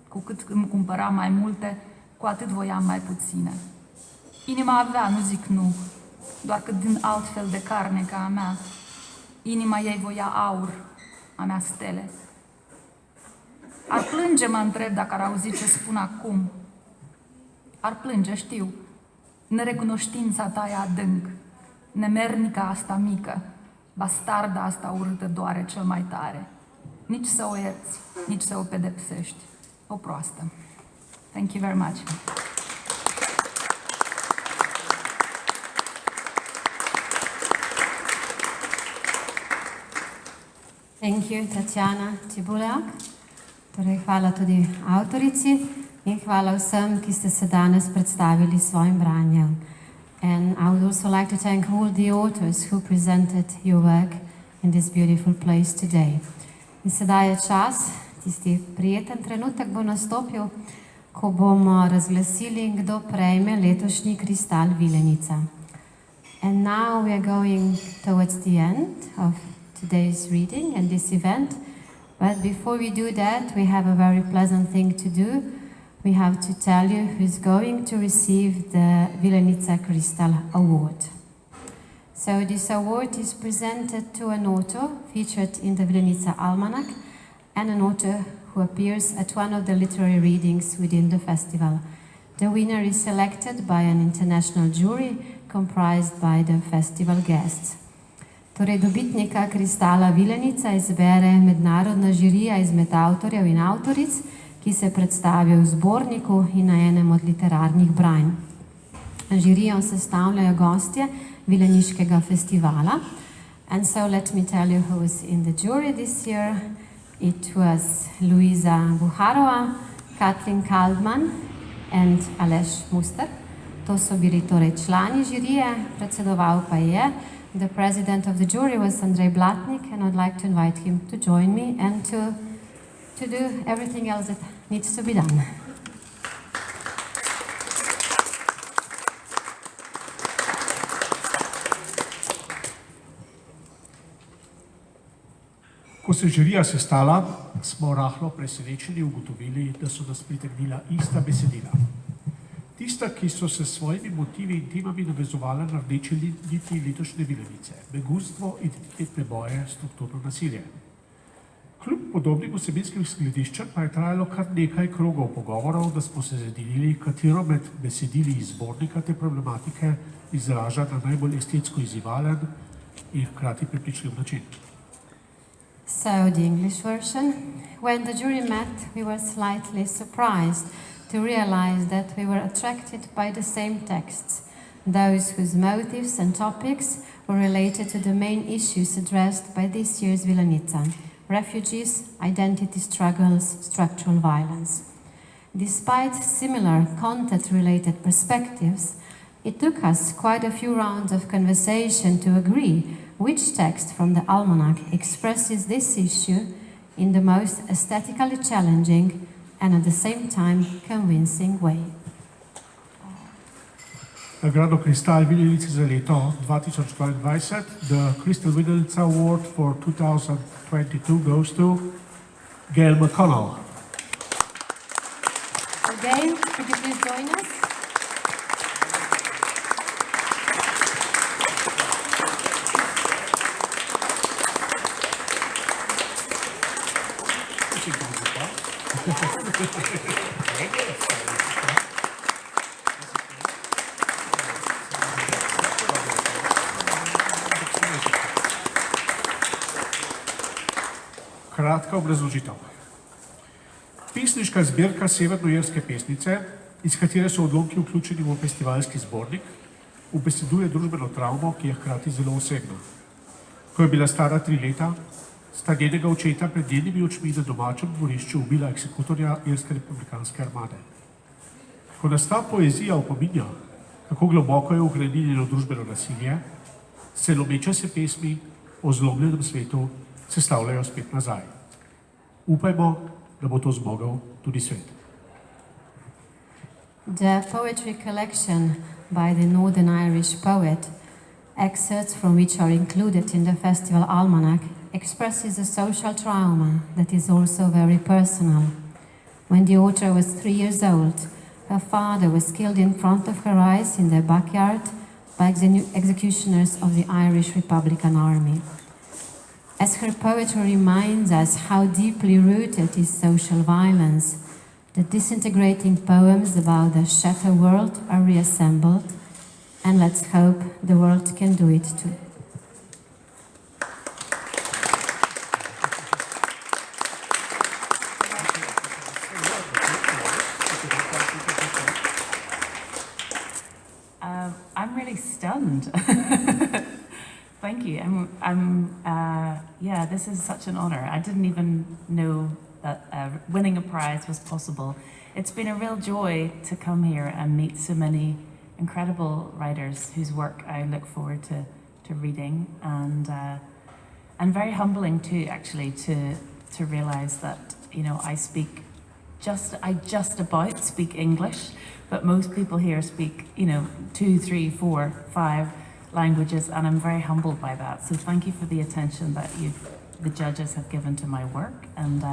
S9: Cu cât îmi cumpăra mai multe, cu atât voiam mai puține. Inima avea, nu zic nu, doar că din altfel de carne ca a mea. Inima ei voia aur, a mea stele. Ar plânge, mă întreb, dacă ar auzi ce spun acum. Ar plânge, știu. Nerecunoștința ta e adânc, nemernica asta mică, bastarda asta urâtă doare cel mai tare. Nici să o ierți, nici să o pedepsești. O proastă. Thank you very much.
S1: Thank you, Tatjana Tibuljak. Torej, hvala tudi avtorici in hvala vsem, ki ste se danes predstavili s svojim branjem. And I would also like to thank all the authors who presented your work in this beautiful place today. In sedaj je čas, tisti prijeten trenutek bo nastopil, ko bomo razglasili, kdo prejme letošnji kristal Vilenica. And now we are going towards the end of today's reading and this event. But before we do that, we have a very pleasant thing to do. We have to tell you who's going to receive the Vilenica Crystal Award. So this award is presented to an author featured in the Vilenica Almanac and an author who appears at one of the literary readings within the festival. The winner is selected by an international jury comprised by the festival guests. Torej, dobitnika kristala Vilenica izbere mednarodna žirija izmed avtorjev in avtoric, ki se predstavijo v zborniku in na enem od literarnih branj. Žirijo sestavljajo gostje Vileniškega festivala. And so let me tell you who was in the jury this year. It was Luisa Buharova, Katlin Kaldman and Aleš Muster. To so bili torej člani žirije, predsedoval pa je. The president of the jury was Andrej Blatnik, and I'd like to invite him to join me and to do everything else that needs to be done.
S5: Ko se je žirija sestala, smo rahlo presenečeni ugotovili, da so nas pritegnila ista besedila. Tista, ki so se s svojimi motivi in temami navezovala na rdeče niti letošnje Vilenice, begunstvo, identitetne boje, strukturno nasilje. Kljub podobnim vsebinskim skladiščem pa je trajalo kar nekaj krogov pogovorov, da smo se zedinili, katero med besedili iz zbornika te problematike izraža na najbolj estetsko izzivalen in hkrati prepričljiv način.
S1: So So, the English version. When the jury met, we were slightly surprised to realize that we were attracted by the same texts, those whose motives and topics were related to the main issues addressed by this year's Vilenica: refugees, identity struggles, structural violence. Despite similar content-related perspectives, it took us quite a few rounds of conversation to agree which text from the almanac expresses this issue in the most aesthetically challenging and at the same time convincing way.
S5: Nagrado Kristal Vilenica za leto 2022, the Crystal Vilenica Award for 2022 goes to Gail McConnell.
S1: Gail, could you please join us?
S5: Kratka obrazložitev. Pesniška zbirka severnoirske pesnice, iz katere so odlomki vključeni v festivalski zbornik, ubeseduje družbeno travmo, ki je hkrati zelo osebna. Ko je bila stara 3 leta, sta njenega očeta pred njenimi očmi na domačem dvorišču ubila eksekutorja irske republikanske armade. Ko nas ta poezija opominja, kako globoko je vgrenjeno družbeno nasilje, se lomeče se pesmi o zlomljenem svetu sestavljajo spet nazaj. Upajmo, da bo to zmogel tudi svet.
S1: The poetry collection by the Northern Irish poet, excerpts from which are included in the festival almanac, expresses a social trauma that is also very personal. When the author was 3 years old, her father was killed in front of her eyes in their backyard by executioners of the Irish Republican Army. As her poetry reminds us how deeply rooted is social violence, the disintegrating poems about the shattered world are reassembled, and let's hope the world can do it too.
S10: I'm really stunned. Thank you. Yeah, this is such an honor. I didn't even know that winning a prize was possible. It's been a real joy to come here and meet so many incredible writers whose work I look forward to reading, and very humbling too, actually, to realize that, you know, I just about speak English, but most people here speak, you know, 2, 3, 4, 5 languages, and I'm very humbled by that. So thank you for the attention that the judges have given to my work, and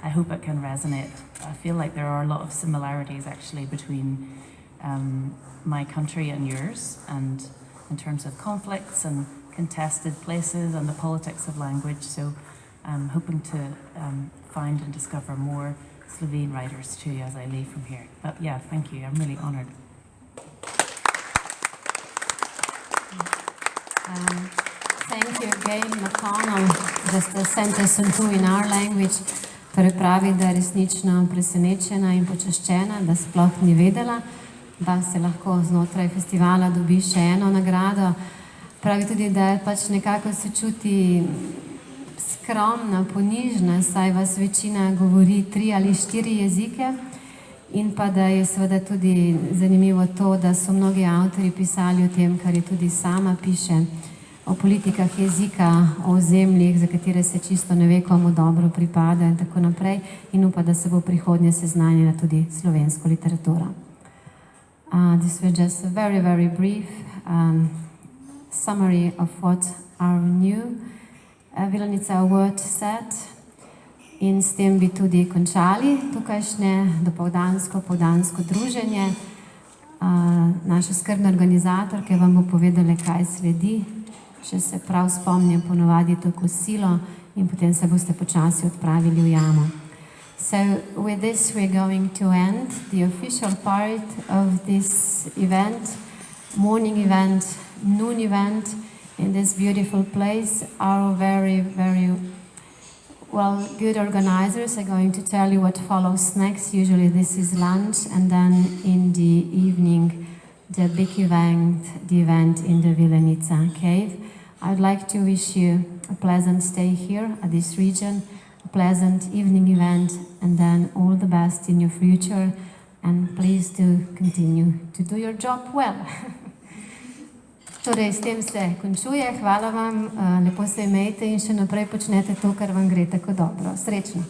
S10: I hope it can resonate. I feel like there are a lot of similarities actually between my country and yours, and in terms of conflicts and contested places and the politics of language. So I'm hoping to find and discover more Slovene writers too as I leave from here. But yeah, thank you. I'm really honored.
S1: Thank you again, McConnell. Just a sentence or two in our language. Torej pravi, da je resnično presenečena in počaščena, da sploh ni vedela, da se lahko znotraj festivala dobi še eno nagrado. Pravi tudi, da pač nekako se čuti skromna, ponižna, saj vas večina govori 3 ali 4 jezike, in pa da je seveda tudi zanimivo to, da so mnogi avtorji pisali o tem, kar je tudi sama piše, o politikah jezika, o ozemljih, za katere se čisto ne ve, komu dobro pripada in tako naprej, in upa, da se bo prihodnje seznanjila tudi slovensko literaturo. This was just a very, very brief summary of what our new Vilenica Award said. In s tem bi tudi končali tukajšnje dopoldansko druženje. Naše skrbne organizatorke vam bo povedale, kaj sledi. Če se prav spomnim, ponovadi to kosilo in potem se boste počasi odpravili v jamo. So with this we're going to end the official part of this event, morning event, noon event in this beautiful place. Our very, very Well, good organizers are going to tell you what follows next. Usually this is lunch, and then in the evening, the big event, the event in the Vilenica cave. I'd like to wish you a pleasant stay here at this region, a pleasant evening event, and then all the best in your future. And please do continue to do your job well. Torej, s tem se končuje. Hvala vam, lepo se imejte in še naprej počnete to, kar vam gre tako dobro. Srečno!